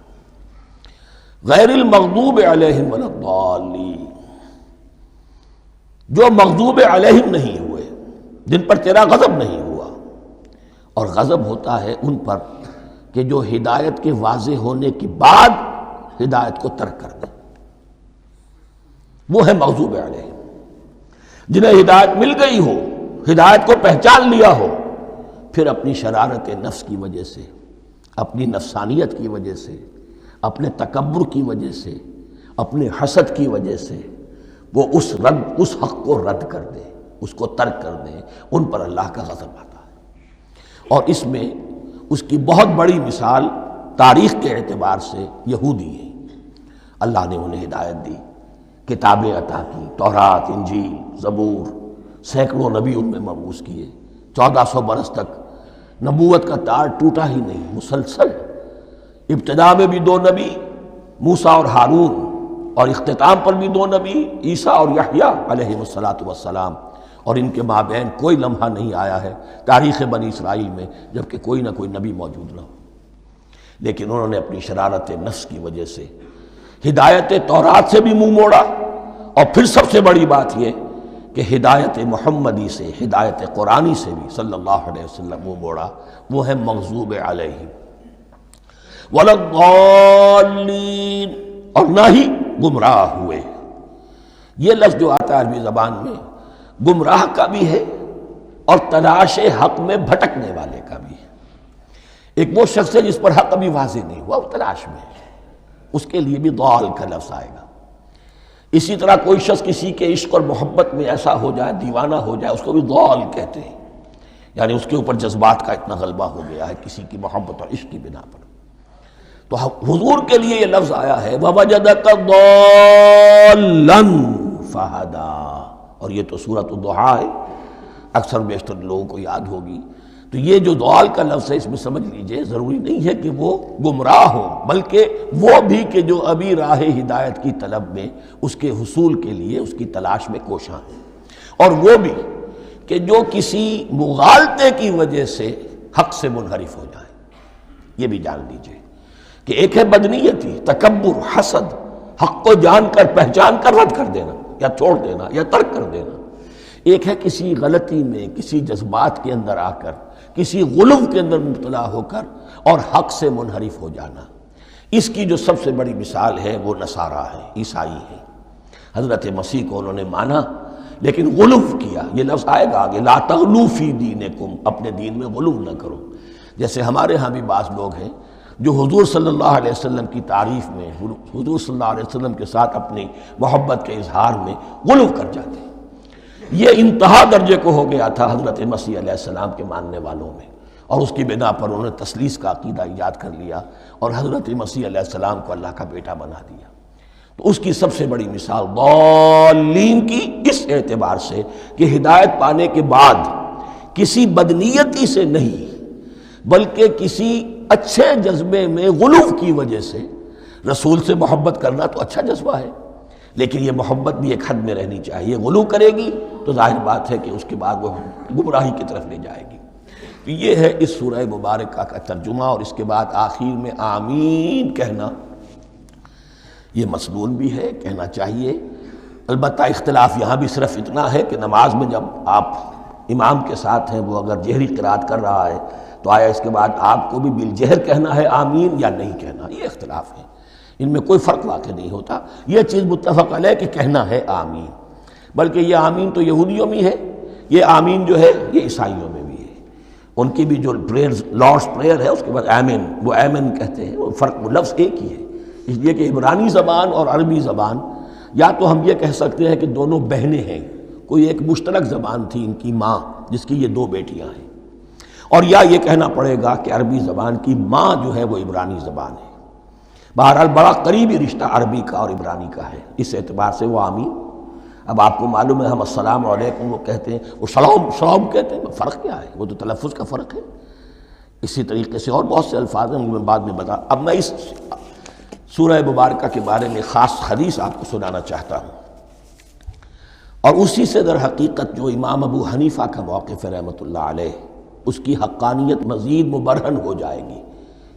غیر المغضوب علیہم ولا الضالین، جو مغضوب علیہم نہیں ہوئے، جن پر تیرا غضب نہیں ہوا، اور غضب ہوتا ہے ان پر کہ جو ہدایت کے واضح ہونے کے بعد ہدایت کو ترک کر دیں، وہ ہے مغضوب علیہم۔ جنہیں ہدایت مل گئی ہو، ہدایت کو پہچان لیا ہو، پھر اپنی شرارت نفس کی وجہ سے، اپنی نفسانیت کی وجہ سے، اپنے تکبر کی وجہ سے، اپنے حسد کی وجہ سے وہ اس حق کو رد کر دیں، اس کو ترک کر دیں، ان پر اللہ کا غضب آتا ہے۔ اور اس میں اس کی بہت بڑی مثال تاریخ کے اعتبار سے یہودی ہیں۔ اللہ نے انہیں ہدایت دی، کتابیں عطا کی، تورات، انجیل، زبور، سینکڑوں نبی ان میں مبعوث کیے، 1400 برس تک نبوت کا تار ٹوٹا ہی نہیں، مسلسل۔ ابتدا میں بھی 2 نبی، موسیٰ اور ہارون، اور اختتام پر بھی 2 نبی، عیسیٰ اور یحییٰ علیہ السلام، اور ان کے مابین کوئی لمحہ نہیں آیا ہے تاریخ بنی اسرائیل میں جبکہ کوئی نہ کوئی نبی موجود نہ ہو۔ لیکن انہوں نے اپنی شرارت نفس کی وجہ سے ہدایت تورات سے بھی منہ موڑا، اور پھر سب سے بڑی بات یہ کہ ہدایت محمدی سے، ہدایت قرآنی سے بھی صلی اللہ علیہ وسلم منہ موڑا، وہ ہے مغضوب علیہم ولا الضالین، اور نہ ہی گمراہ ہوئے۔ یہ لفظ جو آتا ہے عربی زبان میں گمراہ کا بھی ہے اور تلاش حق میں بھٹکنے والے کا بھی ہے۔ ایک وہ شخص ہے جس پر حق ابھی واضح نہیں ہوا، وہ تلاش میں ہے، اس کے لیے بھی ضال کا لفظ آئے گا۔ اسی طرح کوئی شخص کسی کے عشق اور محبت میں ایسا ہو جائے، دیوانہ ہو جائے، اس کو بھی ضال کہتے ہیں، یعنی اس کے اوپر جذبات کا اتنا غلبہ ہو گیا ہے کسی کی محبت اور عشق کی بنا پر۔ تو حضور کے لیے یہ لفظ آیا ہے وَوَجَدَكَ ضَالًّا فَهَدَىٰ، اور یہ تو سورۃ الضحیٰ ہے، اکثر بیشتر لوگوں کو یاد ہوگی۔ تو یہ جو ضال کا لفظ ہے، اس میں سمجھ لیجئے ضروری نہیں ہے کہ وہ گمراہ ہو، بلکہ وہ بھی کہ جو ابھی راہ ہدایت کی طلب میں، اس کے حصول کے لیے اس کی تلاش میں کوشاں ہیں، اور وہ بھی کہ جو کسی مغالطے کی وجہ سے حق سے منحرف ہو جائے۔ یہ بھی جان لیجئے کہ ایک ہے بدنیتی، تکبر، حسد، حق کو جان کر پہچان کر رد کر دینا یا چھوڑ دینا یا ترک کر دینا۔ ایک ہے کسی غلطی میں، کسی جذبات کے اندر آ کر، کسی غلو کے اندر مبتلا ہو کر اور حق سے منحرف ہو جانا۔ اس کی جو سب سے بڑی مثال ہے وہ نصارہ ہے، عیسائی ہے۔ حضرت مسیح کو انہوں نے مانا لیکن غلو کیا، یہ لفظ آئے گا آگے، لا تغلو فی دینکم، اپنے دین میں غلو نہ کرو۔ جیسے ہمارے ہاں بھی بعض لوگ ہیں جو حضور صلی اللہ علیہ وسلم کی تعریف میں، حضور صلی اللہ علیہ وسلم کے ساتھ اپنی محبت کے اظہار میں غلو کر جاتے ہیں۔ یہ انتہا درجے کو ہو گیا تھا حضرت مسیح علیہ السلام کے ماننے والوں میں، اور اس کی بنا پر انہوں نے تثلیث کا عقیدہ ایجاد کر لیا اور حضرت مسیح علیہ السلام کو اللہ کا بیٹا بنا دیا۔ تو اس کی سب سے بڑی مثال ضالین کی اس اعتبار سے کہ ہدایت پانے کے بعد کسی بدنیتی سے نہیں بلکہ کسی اچھے جذبے میں غلو کی وجہ سے، رسول سے محبت کرنا تو اچھا جذبہ ہے لیکن یہ محبت بھی ایک حد میں رہنی چاہیے۔ غلو کرے گی تو ظاہر بات ہے کہ اس کے بعد وہ گمراہی کی طرف لے جائے گی۔ یہ ہے اس سورہ مبارکہ کا ترجمہ، اور اس کے بعد آخر میں آمین کہنا یہ مسنون بھی ہے، کہنا چاہیے۔ البتہ اختلاف یہاں بھی صرف اتنا ہے کہ نماز میں جب آپ امام کے ساتھ ہیں، وہ اگر جہری قرات کر رہا ہے تو آیا اس کے بعد آپ کو بھی بالجہر کہنا ہے آمین یا نہیں کہنا، یہ اختلاف ہے، ان میں کوئی فرق واقع نہیں ہوتا۔ یہ چیز متفق علیہ کہ کہنا ہے آمین، بلکہ یہ آمین تو یہودیوں میں ہے، یہ آمین جو ہے یہ عیسائیوں میں بھی ہے، ان کی بھی جو پریئر لارڈس پریئر ہے اس کے بعد آمین، وہ آمین کہتے ہیں، وہ فرق وہ لفظ ایک ہی ہے، اس لیے کہ عبرانی زبان اور عربی زبان یا تو ہم یہ کہہ سکتے ہیں کہ دونوں بہنیں ہیں، کوئی ایک مشترک زبان تھی ان کی ماں جس کی یہ دو بیٹیاں ہیں، اور یا یہ کہنا پڑے گا کہ عربی زبان کی ماں جو ہے وہ عبرانی زبان ہے۔ بہرحال بڑا قریبی رشتہ عربی کا اور عبرانی کا ہے، اس اعتبار سے وہ آمین۔ اب آپ کو معلوم ہے ہم السلام علیکم وہ کہتے ہیں، وہ سلام کہتے ہیں، فرق کیا ہے؟ وہ تو تلفظ کا فرق ہے۔ اسی طریقے سے اور بہت سے الفاظ ہیں، میں بعد میں بتا۔ اب میں اس سورہ مبارکہ کے بارے میں خاص حدیث آپ کو سنانا چاہتا ہوں، اور اسی سے در حقیقت جو امام ابو حنیفہ کا موقف ہے رحمۃ اللہ علیہ، اس کی حقانیت مزید مبرہن ہو جائے گی۔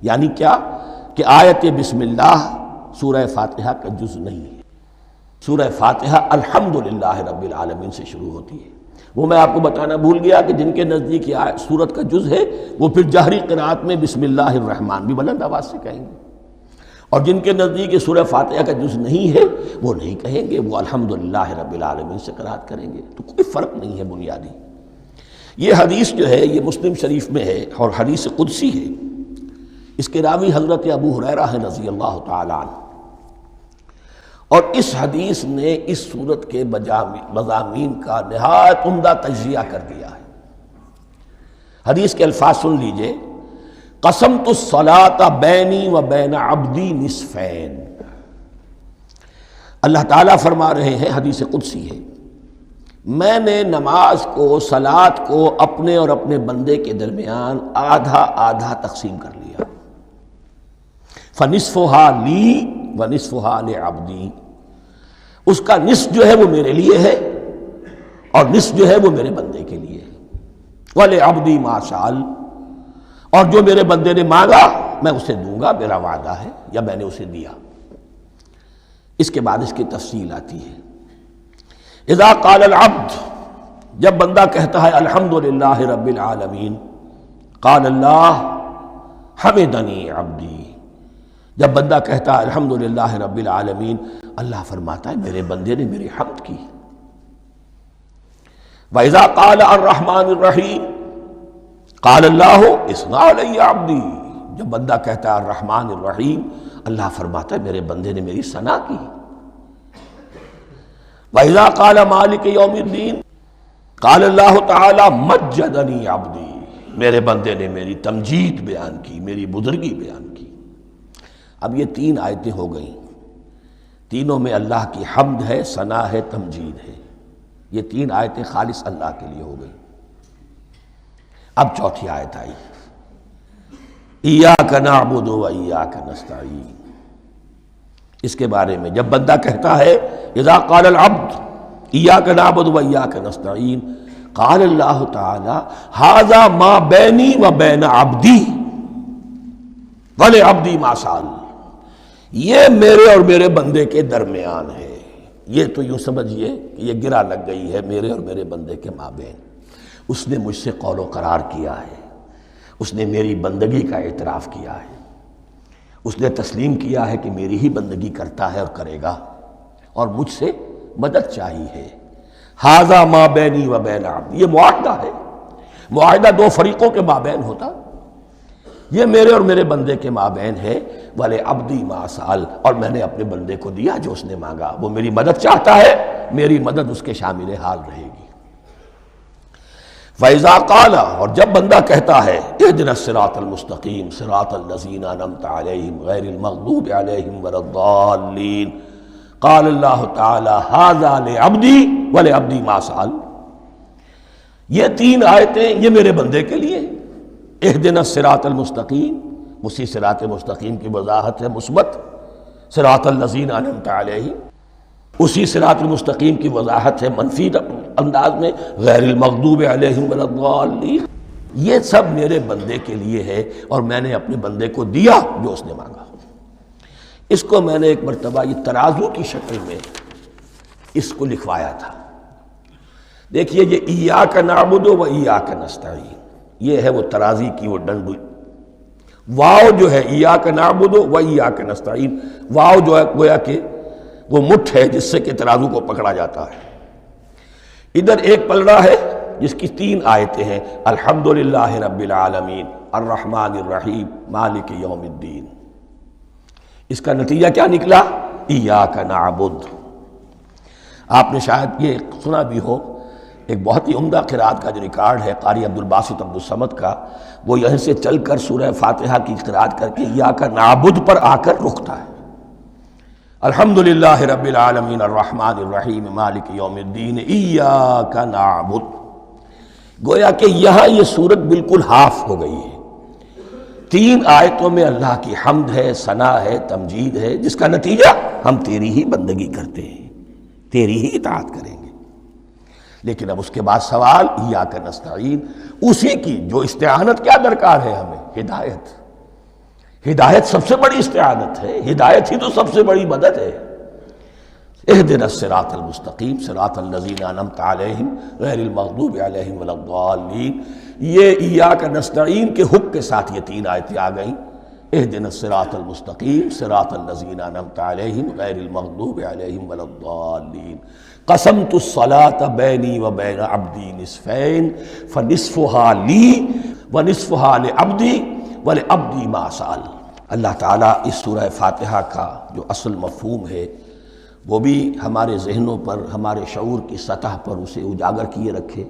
یعنی کیا کہ آیت بسم اللہ سورہ فاتحہ کا جز نہیں ہے، سورہ فاتحہ الحمدللہ رب العالمین سے شروع ہوتی ہے۔ وہ میں آپ کو بتانا بھول گیا کہ جن کے نزدیک یہ سورت کا جز ہے وہ پھر جہری قرات میں بسم اللہ الرحمن بھی بلند آواز سے کہیں گے، اور جن کے نزدیک یہ سورہ فاتحہ کا جز نہیں ہے وہ نہیں کہیں گے، وہ الحمدللہ رب العالمین سے قرات کریں گے۔ تو کوئی فرق نہیں ہے بنیادی۔ یہ حدیث جو ہے یہ مسلم شریف میں ہے اور حدیث قدسی ہے، اس کے راوی حضرت ابو ہریرہ ہیں رضی اللہ تعالیٰ عنہ، اور اس حدیث نے اس سورت کے مضامین کا نہایت عمدہ تجزیہ کر دیا ہے۔ حدیث کے الفاظ سن لیجئے، قسمت الصلاۃ بینی و بین عبدی نصفین۔ اللہ تعالیٰ فرما رہے ہیں، حدیث قدسی ہے، میں نے نماز کو، صلاۃ کو اپنے اور اپنے بندے کے درمیان آدھا آدھا تقسیم کر لیا، فنصفها لی ونصفها لعبدی، اس کا نصف جو ہے وہ میرے لیے ہے اور نصف جو ہے وہ میرے بندے کے لیے ہے، وَلِعَبْدِي مَا سَأَلَ، اور جو میرے بندے نے مانگا میں اسے دوں گا، میرا وعدہ ہے یا میں نے اسے دیا۔ اس کے بعد اس کی تفصیل آتی ہے، اذا قال العبد، جب بندہ کہتا ہے الحمدللہ رب العالمین، قال اللہ حمدنی عبدی، جب بندہ کہتا ہے الحمدللہ رب العالمین، اللہ فرماتا ہے میرے بندے نے میری حمد کی۔ وَإِذَا قَالَ الرَّحْمَنِ الرَّحِيمِ قَالَ اللَّهُ اثْنَى عَلَيَّ عَبْدِي، جب بندہ کہتا ہے الرحمن الرحیم، اللہ فرماتا ہے میرے بندے نے میری ثنا کی۔ وَإِذَا قَالَ مَالِكِ يَوْمِ الدِّينِ قَالَ اللَّهُ تَعَالَى مَجَّدَنِي عَبْدِي، میرے بندے نے میری تمجید بیان کی، میری بزرگی بیان کی۔ اب یہ تین آیتیں ہو گئیں، تینوں میں اللہ کی حمد ہے، ثنا ہے، تمجید ہے، یہ تین آیتیں خالص اللہ کے لیے ہو گئیں۔ اب چوتھی آیت آئی، ایاک نعبد و ایاک نستعین، اس کے بارے میں جب بندہ کہتا ہے اذا قال العبد ایاک نعبد و ایاک نستعین، قال اللہ تعالی ھذا ما بینی و بین عبدی ولعبدی ما سأل، یہ میرے اور میرے بندے کے درمیان ہے۔ یہ تو یوں سمجھیے کہ یہ گرہ لگ گئی ہے میرے اور میرے بندے کے مابین، اس نے مجھ سے قول و قرار کیا ہے، اس نے میری بندگی کا اعتراف کیا ہے، اس نے تسلیم کیا ہے کہ میری ہی بندگی کرتا ہے اور کرے گا، اور مجھ سے مدد چاہیے ہے۔ ھذا ما بینی و بین عبدی، یہ معاہدہ ہے، معاہدہ دو فریقوں کے مابین ہوتا، یہ میرے اور میرے بندے کے مابین ہے۔ وَلِعَبْدِي مَا سَأَلَ، اور میں نے اپنے بندے کو دیا جو اس نے مانگا، وہ میری مدد چاہتا ہے، میری مدد اس کے شامل حال رہے گی۔ فَإِذَا قَالَ، اور جب بندہ کہتا ہے اهْدِنَا الصِّرَاطَ الْمُسْتَقِيمَ صِرَاطَ الَّذِينَ أَنْعَمْتَ عَلَيْهِمْ غَيْرِ الْمَغْضُوبِ عَلَيْهِمْ وَلَا الضَّالِّينَ، قال اللہ تعالی ھذا لعبدی ولعبدی ما سأل، یہ تین آیتیں یہ میرے بندے کے لیے، اهدنا الصراط المستقیم، اسی صراط مستقیم کی وضاحت ہے مثبت، صراط الذین انعمت علیہم، اسی صراط المستقیم کی وضاحت ہے منفی انداز میں، غیر المغضوب علیہم ولا الضالین۔ یہ سب میرے بندے کے لیے ہے اور میں نے اپنے بندے کو دیا جو اس نے مانگا۔ اس کو میں نے ایک مرتبہ یہ ترازو کی شکل میں اس کو لکھوایا تھا۔ دیکھیے یہ ایاک نعبد و ایاک نستعین، یہ ہے وہ ترازی کی وہ ڈنڈ، واو جو ہے ایاک نعبد و ایاک نستعین، واو جو ہے گویا کہ وہ مٹھ ہے جس سے کہ ترازو کو پکڑا جاتا ہے۔ ادھر ایک پلڑا ہے جس کی 3 آیتیں ہیں، الحمدللہ رب العالمین الرحمن الرحیم مالک یوم الدین۔ اس کا نتیجہ کیا نکلا؟ ایاک نعبد۔ آپ نے شاید یہ سنا بھی ہو، ایک بہت ہی عمدہ قرات کا جو ریکارڈ ہے قاری عبدالباسط عبدالصمد کا، وہ یہیں سے چل کر سورہ فاتحہ کی قرات کر کے ایاک نعبد پر آ کر رکتا ہے۔ الحمدللہ رب العالمین الرحمن الرحیم مالک یوم الدین ایاک نعبد۔ گویا کہ یہاں یہ صورت بالکل ہاف ہو گئی ہے۔ 3 آیتوں میں اللہ کی حمد ہے، ثنا ہے، تمجید ہے، جس کا نتیجہ ہم تیری ہی بندگی کرتے ہیں، تیری ہی اطاعت کریں گے۔ لیکن اب اس کے بعد سوال ایاک نستعین، اسی کی جو استعانت کیا درکار ہے ہمیں؟ ہدایت۔ ہدایت سب سے بڑی استعانت ہے، ہدایت ہی تو سب سے بڑی مدد ہے۔ اہدنا الصراط المستقیم صراط الذین انعمت علیہم غیر المغضوب علیہم ولا الضالین۔ یہ ایاک نستعین کے حق کے ساتھ یہ 3 آیتیں آ گئیں، اہدنا الصراط المستقیم صراط الذین انعمت علیہم غیر المغضوب علیہم ولا الضالین۔ قسمت الصلاۃ بینی و بین عبدی نصفین فنصفها لی ونصفها لعبدی ولعبدی ما سأل۔ اللہ تعالیٰ اس سورہ فاتحہ کا جو اصل مفہوم ہے وہ بھی ہمارے ذہنوں پر، ہمارے شعور کی سطح پر اسے اجاگر کیے رکھے،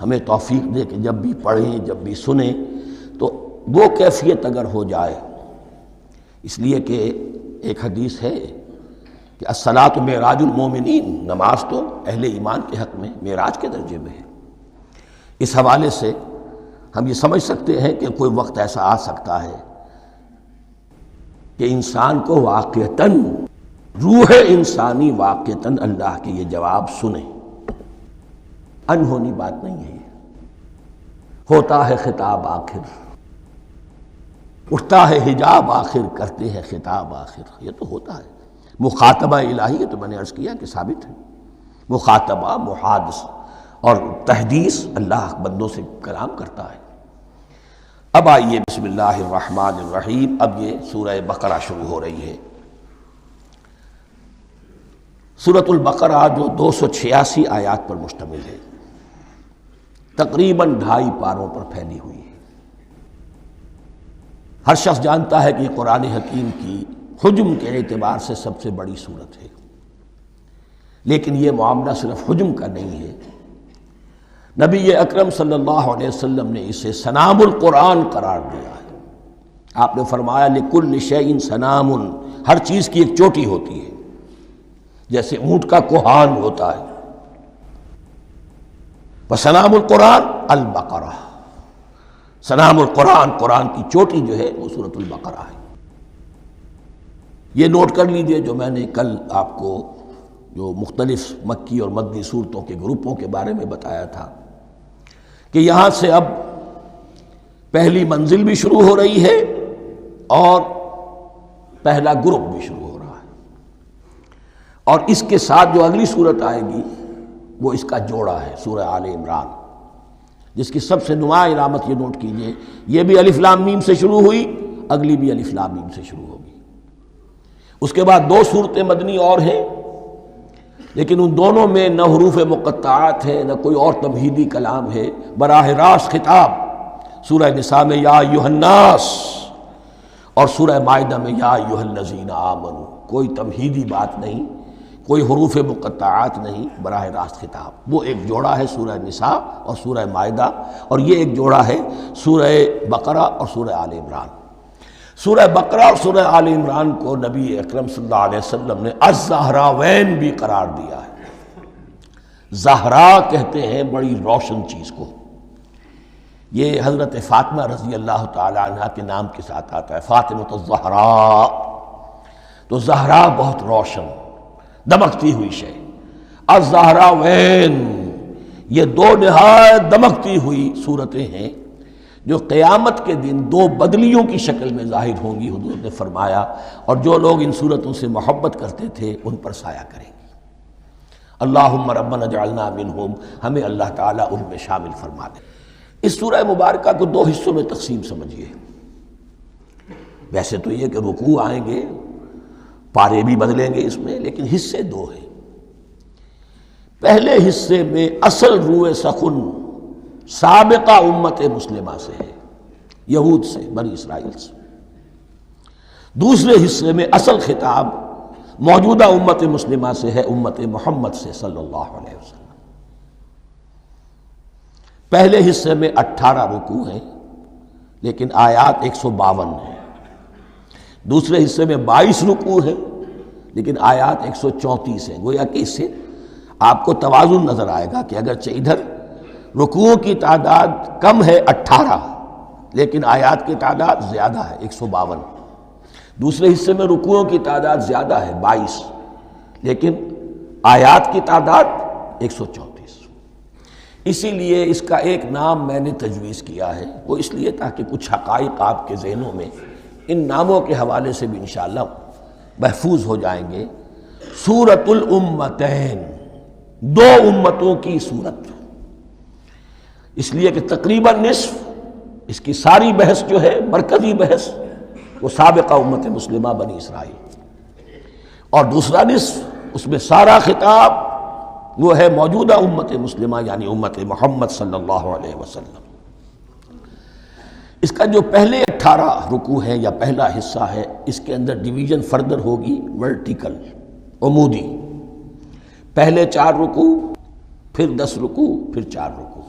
ہمیں توفیق دے کہ جب بھی پڑھیں، جب بھی سنیں تو وہ کیفیت اگر ہو جائے۔ اس لیے کہ ایک حدیث ہے کہ الصلاۃ معراج المومنین، نماز تو اہل ایمان کے حق میں معراج کے درجے میں ہے۔ اس حوالے سے ہم یہ سمجھ سکتے ہیں کہ کوئی وقت ایسا آ سکتا ہے کہ انسان کو واقعتاً، روح انسانی واقعتاً اللہ کے یہ جواب سنے۔ انہونی بات نہیں ہے، ہوتا ہے خطاب آخر، اٹھتا ہے حجاب آخر، کرتے ہیں خطاب آخر، یہ تو ہوتا ہے۔ مخاطبہ الہی، یہ تو میں نے عرض کیا کہ ثابت ہے، مخاطبہ، محادث اور تحدیث اللہ بندوں سے کلام کرتا ہے۔ اب آئیے بسم اللہ الرحمن الرحیم، اب یہ سورہ بقرہ شروع ہو رہی ہے۔ سورۃ البقرہ جو 286 آیات پر مشتمل ہے، تقریباً 2.5 پاروں پر پھیلی ہوئی ہے۔ ہر شخص جانتا ہے کہ یہ قرآن حکیم کی حجم کے اعتبار سے سب سے بڑی سورت ہے، لیکن یہ معاملہ صرف حجم کا نہیں ہے۔ نبی اکرم صلی اللہ علیہ وسلم نے اسے سنام القرآن قرار دیا ہے۔ آپ نے فرمایا لکل شیء سنام، ہر چیز کی ایک چوٹی ہوتی ہے، جیسے اونٹ کا کوہان ہوتا ہے۔ وسنام القرآن البقرہ، سنام القرآن، قرآن کی چوٹی جو ہے وہ سورۃ البقرہ ہے۔ یہ نوٹ کر لیجئے جو میں نے کل آپ کو جو مختلف مکی اور مدنی صورتوں کے گروپوں کے بارے میں بتایا تھا کہ یہاں سے اب پہلی منزل بھی شروع ہو رہی ہے اور پہلا گروپ بھی شروع ہو رہا ہے، اور اس کے ساتھ جو اگلی صورت آئے گی وہ اس کا جوڑا ہے، سورہ آل عمران، جس کی سب سے نمایاں علامت یہ نوٹ کیجئے، یہ بھی الف لام میم سے شروع ہوئی، اگلی بھی الف لام میم سے شروع ہوگی۔ اس کے بعد 2 صورتیں مدنی اور ہیں، لیکن ان دونوں میں نہ حروف مقطعات ہے، نہ کوئی اور تمہیدی کلام ہے، براہ راست خطاب۔ سورہ نساء میں یا ایھا الناس اور سورہ مائدہ میں یا ایھا الذین آمنوا، کوئی تمہیدی بات نہیں، کوئی حروف مقطعات نہیں، براہ راست خطاب۔ وہ ایک جوڑا ہے سورہ نساء اور سورہ مائدہ، اور یہ ایک جوڑا ہے سورہ بقرہ اور سورہ آل عمران۔ سورہ بقرہ اور سورہ آل عمران کو نبی اکرم صلی اللہ علیہ وسلم نے الزہراوین بھی قرار دیا ہے۔ زہرا کہتے ہیں بڑی روشن چیز کو، یہ حضرت فاطمہ رضی اللہ تعالی عنہ کے نام کے ساتھ آتا ہے، فاطمۃ الزہراء، تو زہرا بہت روشن، دمکتی ہوئی شے۔ الزہراوین، یہ 2 نہایت دمکتی ہوئی صورتیں ہیں جو قیامت کے دن دو بدلیوں کی شکل میں ظاہر ہوں گی، حضور نے فرمایا، اور جو لوگ ان صورتوں سے محبت کرتے تھے ان پر سایہ کریں گی۔ اللہم ربنا اجعلنا منہم، ہمیں اللہ تعالیٰ ان میں شامل فرما دے۔ اس سورہ مبارکہ کو دو حصوں میں تقسیم سمجھیے۔ ویسے تو یہ کہ رکوع آئیں گے، پارے بھی بدلیں گے اس میں، لیکن حصے دو ہیں۔ پہلے حصے میں اصل روئے سخن سابقہ امت مسلمہ سے ہے، یہود سے، بنی اسرائیل سے۔ دوسرے حصے میں اصل خطاب موجودہ امت مسلمہ سے ہے، امت محمد سے صلی اللہ علیہ وسلم۔ پہلے حصے میں 18 رکوع ہیں لیکن آیات 152 ہیں، دوسرے حصے میں 22 رکوع ہیں لیکن آیات 134 ہیں۔ گویا کہ اس سے آپ کو توازن نظر آئے گا کہ اگرچہ ادھر رکوع کی تعداد کم ہے 18 لیکن آیات کی تعداد زیادہ ہے 152، دوسرے حصے میں رکوعوں کی تعداد زیادہ ہے 22 لیکن آیات کی تعداد 134۔ اسی لیے اس کا ایک نام میں نے تجویز کیا ہے، وہ اس لیے تاکہ کچھ حقائق آپ کے ذہنوں میں ان ناموں کے حوالے سے بھی انشاءاللہ محفوظ ہو جائیں گے۔ سورۃ الامتین، دو امتوں کی صورت، اس لیے کہ تقریباً نصف اس کی ساری بحث جو ہے، مرکزی بحث، وہ سابقہ امت مسلمہ بنی اسرائیل، اور دوسرا نصف اس میں سارا خطاب وہ ہے موجودہ امت مسلمہ یعنی امت محمد صلی اللہ علیہ وسلم۔ اس کا جو پہلے 18 رکوع ہے یا پہلا حصہ ہے، اس کے اندر ڈویژن فردر ہوگی ورٹیکل، عمودی، پہلے 4 رکوع، پھر 10 رکوع، پھر 4 رکوع۔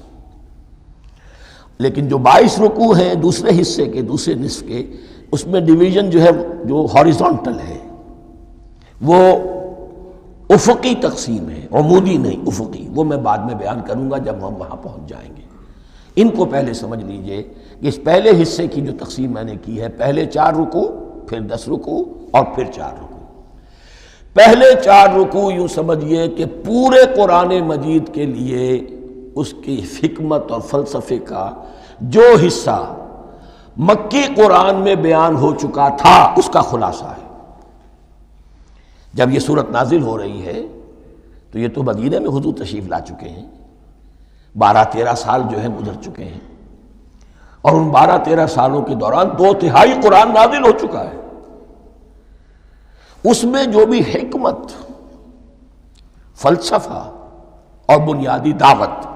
لیکن جو 22 رکوع ہیں دوسرے حصے کے، دوسرے نصف کے، اس میں ڈویژن جو ہے جو ہاریزونٹل ہے، وہ افقی تقسیم ہے، عمودی نہیں، افقی۔ وہ میں بعد میں بیان کروں گا جب ہم وہاں پہنچ جائیں گے۔ ان کو پہلے سمجھ لیجئے کہ اس پہلے حصے کی جو تقسیم میں نے کی ہے، پہلے 4 رکوع، پھر 10 رکوع اور پھر 4 رکوع۔ پہلے 4 رکوع یوں سمجھیے کہ پورے قرآن مجید کے لیے اس کی حکمت اور فلسفے کا جو حصہ مکی قرآن میں بیان ہو چکا تھا اس کا خلاصہ ہے۔ جب یہ صورت نازل ہو رہی ہے تو یہ تو مدینہ میں حضور تشریف لا چکے ہیں، 12-13 سال جو ہیں گزر چکے ہیں، اور ان 12-13 سالوں کے دوران 2/3 قرآن نازل ہو چکا ہے۔ اس میں جو بھی حکمت، فلسفہ اور بنیادی دعوت،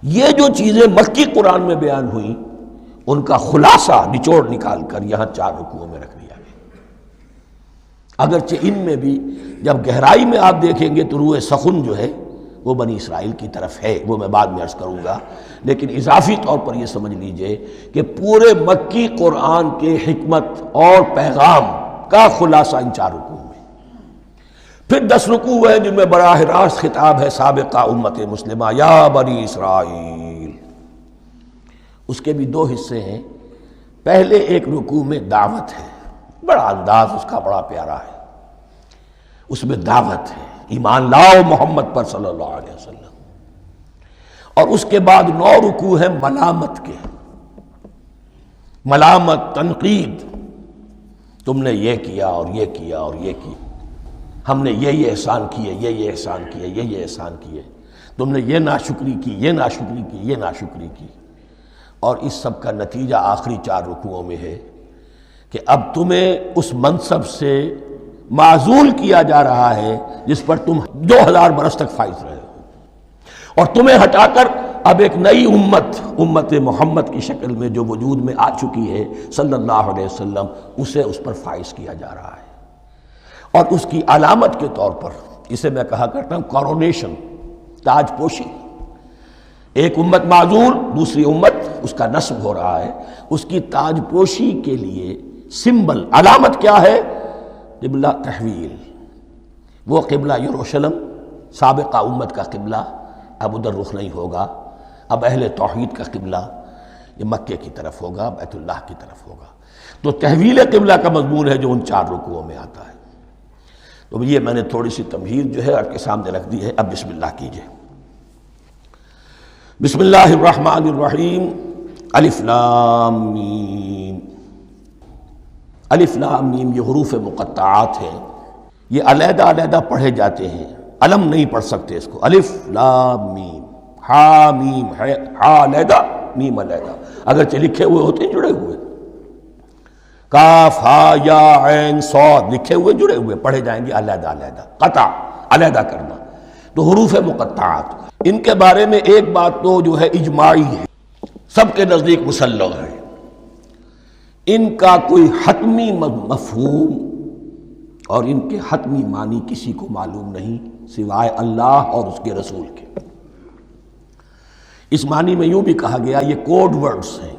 یہ جو چیزیں مکی قرآن میں بیان ہوئیں، ان کا خلاصہ نچوڑ نکال کر یہاں 4 رکوعوں میں رکھ دیا گیا۔ اگرچہ ان میں بھی جب گہرائی میں آپ دیکھیں گے تو روح سخن جو ہے وہ بنی اسرائیل کی طرف ہے، وہ میں بعد میں عرض کروں گا، لیکن اضافی طور پر یہ سمجھ لیجئے کہ پورے مکی قرآن کے حکمت اور پیغام کا خلاصہ ان 4 رکوعوں میں۔ پھر 10 رکوع ہیں جن میں براہ راست خطاب ہے سابقہ امت مسلمہ، یا بنی اسرائیل۔ اس کے بھی 2 حصے ہیں۔ پہلے ایک رکوع میں دعوت ہے، بڑا انداز اس کا بڑا پیارا ہے، اس میں دعوت ہے، ایمان لاؤ محمد پر صلی اللہ علیہ وسلم۔ اور اس کے بعد 9 رکوع ہیں ملامت کے، ملامت، تنقید، تم نے یہ کیا اور یہ کیا اور یہ کیا، ہم نے یہ احسان کیے، یہ احسان کیے، یہ احسان کیے، تم نے یہ ناشکری کی، یہ ناشکری کی، یہ ناشکری کی۔ اور اس سب کا نتیجہ آخری 4 رکوعوں میں ہے کہ اب تمہیں اس منصب سے معزول کیا جا رہا ہے جس پر تم 2000 برس تک فائز رہے ہو، اور تمہیں ہٹا کر اب ایک نئی امت محمد کی شکل میں جو وجود میں آ چکی ہے صلی اللہ علیہ وسلم، اسے اس پر فائز کیا جا رہا ہے۔ اور اس کی علامت کے طور پر اسے میں کہا کرتا ہوں کورونیشن، تاج پوشی۔ ایک امت معزول، دوسری امت اس کا نصب ہو رہا ہے، اس کی تاج پوشی کے لیے سمبل، علامت کیا ہے؟ قبلہ تحویل۔ وہ قبلہ یروشلم، سابقہ امت کا قبلہ اب ادھر رخ نہیں ہوگا، اب اہل توحید کا قبلہ یہ مکے کی طرف ہوگا، بیت اللہ کی طرف ہوگا۔ تو تحویل قبلہ کا مضمون ہے جو ان 4 رکوعوں میں آتا ہے۔ تو یہ میں نے تھوڑی سی تمہید جو ہے آپ کے سامنے رکھ دی ہے۔ اب بسم اللہ کیجئے۔ بسم اللہ الرحمن الرحیم۔ الف لام میم، الف لام میم یہ حروف مقطعات ہیں، یہ علیحدہ علیحدہ پڑھے جاتے ہیں، علم نہیں پڑھ سکتے اس کو۔ الف لام میم، ہا میم ہے، ہا علیحدہ میم علیحدہ، اگرچہ لکھے ہوئے ہوتے ہیں جڑے ہوئے، کاف ہا یا عین صاد لکھے ہوئے جڑے ہوئے، پڑھے جائیں گے علیحدہ علیحدہ، قطع علیحدہ کرنا۔ تو حروف مقطعات، ان کے بارے میں ایک بات تو جو ہے اجماعی ہے، سب کے نزدیک مسلم ہے، ان کا کوئی حتمی مفہوم اور ان کے حتمی معنی کسی کو معلوم نہیں سوائے اللہ اور اس کے رسول کے۔ اس معنی میں یوں بھی کہا گیا یہ کوڈ ورڈز ہیں،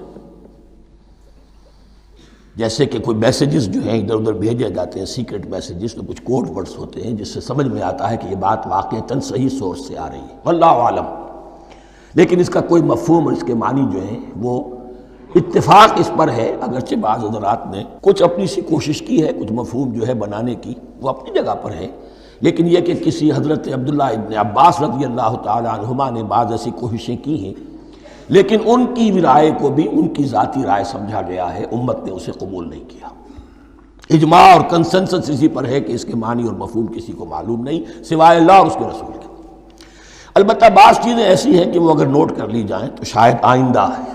جیسے کہ کوئی میسیجز جو ہیں ادھر ادھر بھیجے جاتے ہیں، سیکرٹ میسیجز، تو کچھ کوڈ ورڈز ہوتے ہیں جس سے سمجھ میں آتا ہے کہ یہ بات واقعتاً صحیح سورس سے آ رہی ہے، واللہ عالم۔ لیکن اس کا کوئی مفہوم اور اس کے معنی جو ہیں وہ اتفاق اس پر ہے، اگرچہ بعض حضرات نے کچھ اپنی سی کوشش کی ہے، کچھ مفہوم جو ہے بنانے کی، وہ اپنی جگہ پر ہے، لیکن یہ کہ کسی حضرت عبداللہ ابن عباس رضی اللہ تعالی عنہما نے بعض ایسی کوششیں کی ہیں، لیکن ان کی رائے کو بھی ان کی ذاتی رائے سمجھا گیا ہے، امت نے اسے قبول نہیں کیا۔ اجماع اور کنسنسس اسی پر ہے کہ اس کے معنی اور مفہوم کسی کو معلوم نہیں سوائے اللہ اور اس کے رسول کے۔ البتہ بعض چیزیں ایسی ہیں کہ وہ اگر نوٹ کر لی جائیں تو شاید آئندہ ہے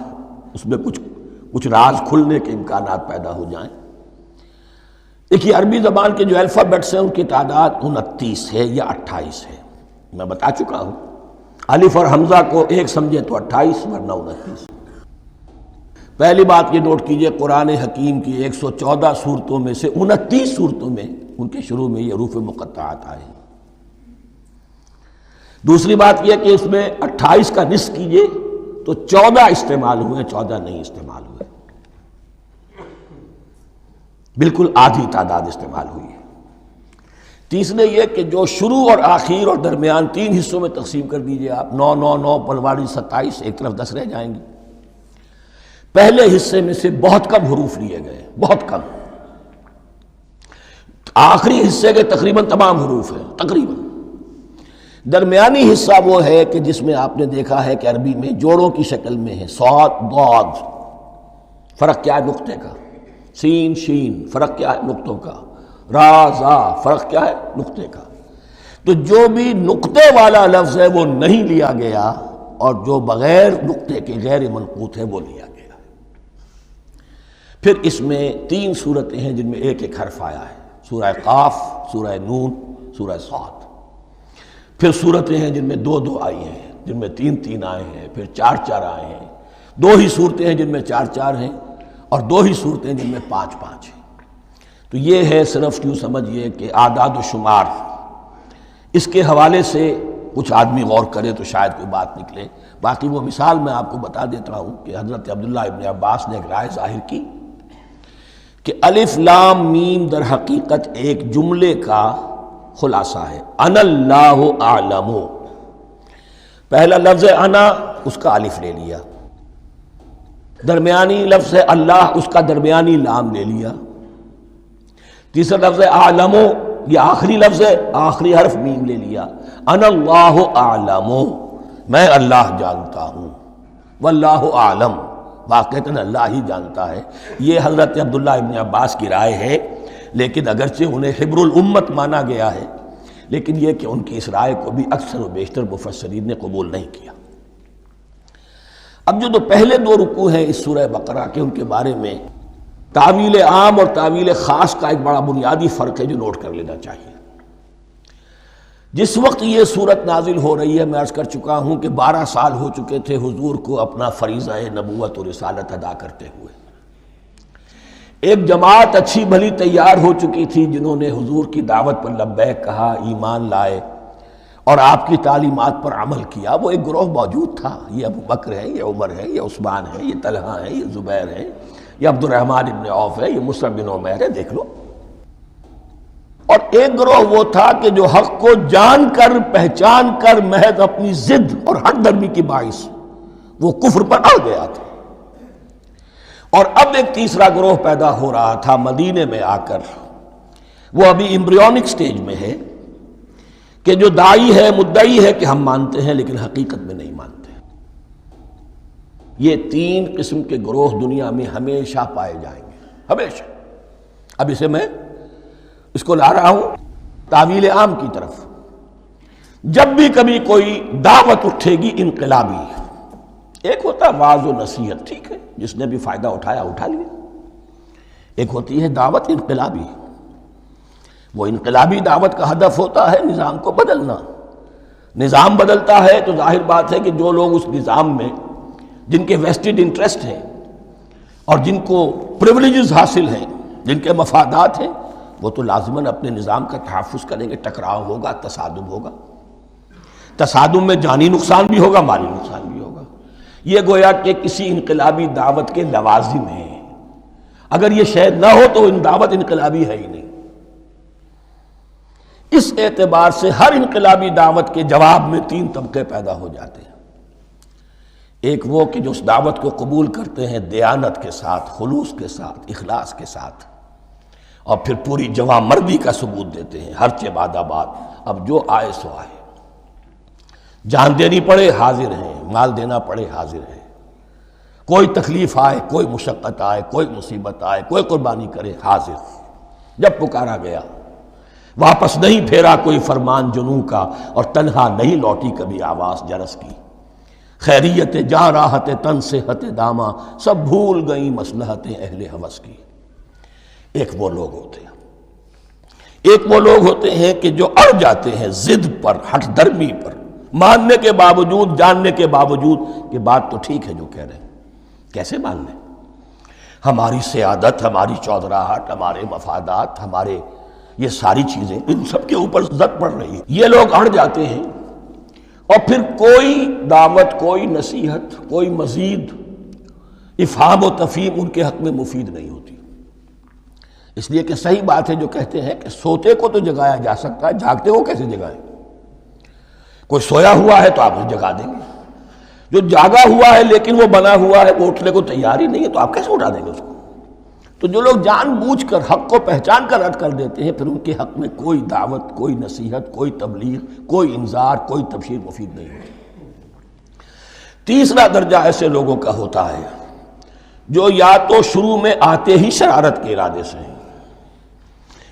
اس میں کچھ راز کھلنے کے امکانات پیدا ہو جائیں۔ دیکھیے عربی زبان کے جو الفابیٹس ہیں ان کی تعداد 29 ہے یا 28 ہے، میں بتا چکا ہوں۔ الف اور حمزہ کو ایک سمجھے تو 28 ورنہ 29۔ پہلی بات یہ نوٹ کیجئے، قرآن حکیم کی 114 سورتوں میں سے 29 سورتوں میں ان کے شروع میں یہ حروف مقطعات آئے ہیں۔ دوسری بات یہ کہ اس میں 28 کا نصف کیجئے تو 14 استعمال ہوئے، 14 نہیں استعمال ہوئے، بالکل آدھی تعداد استعمال ہوئی ہے۔ تیسرے یہ کہ جو شروع اور آخر اور درمیان 3 حصوں میں تقسیم کر دیجئے آپ، 9 9 9 پلواڑی 27، ایک طرف 10 رہ جائیں گی۔ پہلے حصے میں سے بہت کم حروف لیے گئے، بہت کم، آخری حصے کے تقریباً تمام حروف ہیں تقریباً۔ درمیانی حصہ وہ ہے کہ جس میں آپ نے دیکھا ہے کہ عربی میں جوڑوں کی شکل میں ہے، صاد ضاد، فرق کیا ہے نقطے کا، سین شین فرق کیا ہے نقطوں کا، را زا فرق کیا ہے نقطے کا۔ تو جو بھی نقطے والا لفظ ہے وہ نہیں لیا گیا، اور جو بغیر نقطے کے غیر منقوط ہے وہ لیا گیا۔ پھر اس میں 3 صورتیں ہیں جن میں ایک ایک حرف آیا ہے، سورہ قاف، سورہ نون، سورہ صاد۔ پھر صورتیں ہیں جن میں 2 2 آئی ہیں، جن میں 3 3 آئے ہیں، پھر 4 4 آئے ہیں، 2 ہی صورتیں ہیں جن میں 4 4 ہیں، اور 2 ہی صورتیں جن میں 5 5 ہیں۔ تو یہ ہے صرف یوں سمجھیے کہ اعداد و شمار۔ اس کے حوالے سے کچھ آدمی غور کرے تو شاید کوئی بات نکلے۔ باقی وہ مثال میں آپ کو بتا دیتا ہوں کہ حضرت عبداللہ ابن عباس نے ایک رائے ظاہر کی کہ الف لام میم در حقیقت ایک جملے کا خلاصہ ہے، انا اللہ اعلم۔ پہلا لفظ ہے انا، اس کا الف لے لیا، درمیانی لفظ ہے اللہ، اس کا درمیانی لام لے لیا، تیسرا لفظ ہے اعلم، یہ آخری لفظ ہے، آخری حرف میم لے لیا، انا اللہ اعلم، میں اللہ جانتا ہوں، واللہ اعلم، واقعتاً اللہ ہی جانتا ہے۔ یہ حضرت عبداللہ ابن عباس کی رائے ہے، لیکن اگرچہ انہیں حبر الامت مانا گیا ہے، لیکن یہ کہ ان کی اس رائے کو بھی اکثر و بیشتر مفسرین نے قبول نہیں کیا۔ اب جو پہلے 2 رکوع ہیں اس سورہ بقرہ کے، ان کے بارے میں تعویل عام اور تعویل خاص کا ایک بڑا بنیادی فرق ہے جو نوٹ کر لینا چاہیے۔ جس وقت یہ صورت نازل ہو رہی ہے، میں عرض کر چکا ہوں کہ 12 سال ہو چکے تھے حضور کو اپنا فریضہ نبوت و رسالت ادا کرتے ہوئے۔ ایک جماعت اچھی بھلی تیار ہو چکی تھی جنہوں نے حضور کی دعوت پر لبیک کہا، ایمان لائے اور آپ کی تعلیمات پر عمل کیا۔ وہ ایک گروہ موجود تھا، یہ ابو بکر ہے، یہ عمر ہے، یہ عثمان ہے، یہ طلحہ ہے، یہ زبیر ہے، یہ عبد الرحمن ابن عوف ہے، یہ مصعب بن عمیر ہے، دیکھ لو۔ اور ایک گروہ وہ تھا کہ جو حق کو جان کر پہچان کر محض اپنی ضد اور ہٹ درمی کی باعث وہ کفر پر اڑ گیا تھا۔ اور اب ایک تیسرا گروہ پیدا ہو رہا تھا مدینے میں آ کر، وہ ابھی ایمبریونک سٹیج میں ہے، کہ جو داعی ہے، مدعی ہے کہ ہم مانتے ہیں لیکن حقیقت میں نہیں مانتے۔ یہ تین قسم کے گروہ دنیا میں ہمیشہ پائے جائیں گے، ہمیشہ۔ اب اسے میں اس کو لا رہا ہوں تعویل عام کی طرف۔ جب بھی کبھی کوئی دعوت اٹھے گی انقلابی، ایک ہوتا ہے واعظ و نصیحت، ٹھیک ہے، جس نے بھی فائدہ اٹھایا اٹھا لیا۔ ایک ہوتی ہے دعوت انقلابی، وہ انقلابی دعوت کا ہدف ہوتا ہے نظام کو بدلنا۔ نظام بدلتا ہے تو ظاہر بات ہے کہ جو لوگ اس نظام میں جن کے ویسٹڈ انٹرسٹ ہیں اور جن کو پریولیجز حاصل ہیں، جن کے مفادات ہیں، وہ تو لازماً اپنے نظام کا تحفظ کریں گے۔ ٹکراؤ ہوگا، تصادم ہوگا، تصادم میں جانی نقصان بھی ہوگا، مالی نقصان بھی ہوگا۔ یہ گویا کہ کسی انقلابی دعوت کے لوازم ہیں۔ اگر یہ شے نہ ہو تو دعوت انقلابی ہے ہی نہیں۔ اس اعتبار سے ہر انقلابی دعوت کے جواب میں تین طبقے پیدا ہو جاتے ہیں۔ ایک وہ کہ جو اس دعوت کو قبول کرتے ہیں دیانت کے ساتھ، خلوص کے ساتھ، اخلاص کے ساتھ، اور پھر پوری جواں مردی کا ثبوت دیتے ہیں، ہر چہ بعد آباد، اب جو آئے سو آئے، جان دینی پڑے حاضر ہیں، مال دینا پڑے حاضر ہیں، کوئی تکلیف آئے، کوئی مشقت آئے، کوئی مصیبت آئے، کوئی قربانی کرے، حاضر۔ جب پکارا گیا واپس نہیں پھیرا کوئی فرمان جنوں کا، اور تنہا نہیں لوٹی کبھی آواز جرس کی۔ خیریت جاں راحت تن صحت داماں، سب بھول گئیں مصلحتیں اہل ہوس کی۔ ایک وہ لوگ ہوتے ہیں، ایک وہ لوگ ہوتے ہیں کہ جو اڑ جاتے ہیں ضد پر، ہٹ درمی پر، ماننے کے باوجود، جاننے کے باوجود کہ بات تو ٹھیک ہے جو کہہ رہے ہیں، کیسے مان لیں؟ ہماری سیادت، ہماری چودراہٹ، ہمارے مفادات، ہمارے یہ ساری چیزیں، ان سب کے اوپر زد پڑ رہی ہے۔ یہ لوگ اڑ جاتے ہیں، اور پھر کوئی دعوت، کوئی نصیحت، کوئی مزید افہام و تفہیم ان کے حق میں مفید نہیں ہوتی۔ اس لیے کہ صحیح بات ہے جو کہتے ہیں کہ سوتے کو تو جگایا جا سکتا ہے، جاگتے کو کیسے جگائیں؟ کوئی سویا ہوا ہے تو آپ اسے جگا دیں گے، جو جاگا ہوا ہے لیکن وہ بنا ہوا ہے، وہ اٹھنے کو تیار ہی نہیں ہے، تو آپ کیسے اٹھا دیں گے اس کو؟ تو جو لوگ جان بوجھ کر حق کو پہچان کر رد کر دیتے ہیں، پھر ان کے حق میں کوئی دعوت، کوئی نصیحت، کوئی تبلیغ، کوئی انذار، کوئی تبشیر مفید نہیں ہوتی۔ تیسرا درجہ ایسے لوگوں کا ہوتا ہے جو یا تو شروع میں آتے ہی شرارت کے ارادے سے ہیں،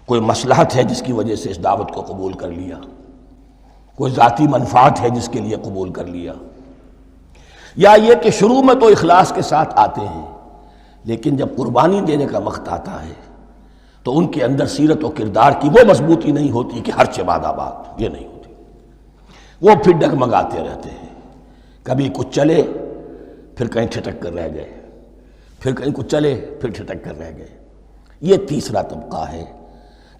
کوئی مصلحت ہے جس کی وجہ سے اس دعوت کو قبول کر لیا، کوئی ذاتی منفعت ہے جس کے لیے قبول کر لیا، یا یہ کہ شروع میں تو اخلاص کے ساتھ آتے ہیں، لیکن جب قربانی دینے کا وقت آتا ہے تو ان کے اندر سیرت و کردار کی وہ مضبوطی نہیں ہوتی کہ ہر چہ بعد آباد، یہ نہیں ہوتی۔ وہ پھر ڈگمگاتے رہتے ہیں، کبھی کچھ چلے پھر کہیں ٹھٹک کر رہ گئے، پھر کہیں کچھ چلے پھر ٹھٹک کر رہ گئے۔ یہ تیسرا طبقہ ہے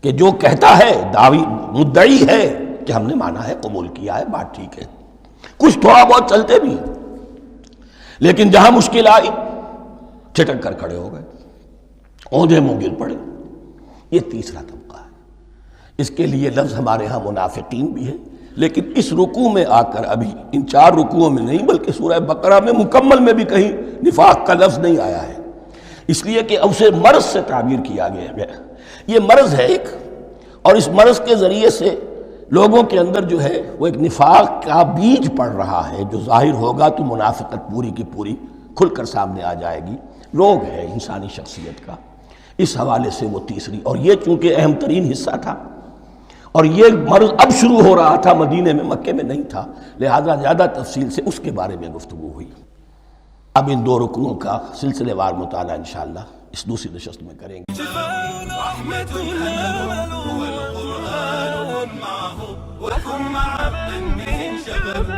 کہ جو کہتا ہے، دعوی مدعی ہے کہ ہم نے مانا ہے، قبول کیا ہے، بات ٹھیک ہے، کچھ تھوڑا بہت چلتے بھی، لیکن جہاں مشکل آئی چھٹک کر کھڑے ہو گئے، اوندھے منہ گر پڑے۔ یہ تیسرا طبقہ ہے۔ اس کے لیے لفظ ہمارے ہاں منافقین بھی ہے، لیکن اس رکوع میں آ کر، ابھی ان 4 رکوعوں میں نہیں بلکہ سورہ بقرہ میں مکمل میں بھی کہیں نفاق کا لفظ نہیں آیا ہے، اس لیے کہ اسے مرض سے تعبیر کیا گیا۔ یہ مرض ہے ایک، اور اس مرض کے ذریعے سے لوگوں کے اندر جو ہے وہ ایک نفاق کا بیج پڑ رہا ہے، جو ظاہر ہوگا تو منافقت پوری کی پوری کھل کر سامنے آ جائے گی۔ روگ ہے انسانی شخصیت کا، اس حوالے سے وہ تیسری، اور یہ چونکہ اہم ترین حصہ تھا، اور یہ مرض اب شروع ہو رہا تھا، مدینے میں، مکے میں نہیں تھا، لہذا زیادہ تفصیل سے اس کے بارے میں گفتگو ہوئی۔ اب ان 2 رکوعوں کا سلسلے وار مطالعہ انشاءاللہ اس دوسری نشست میں کریں گے۔ وكن مع عبد من شباب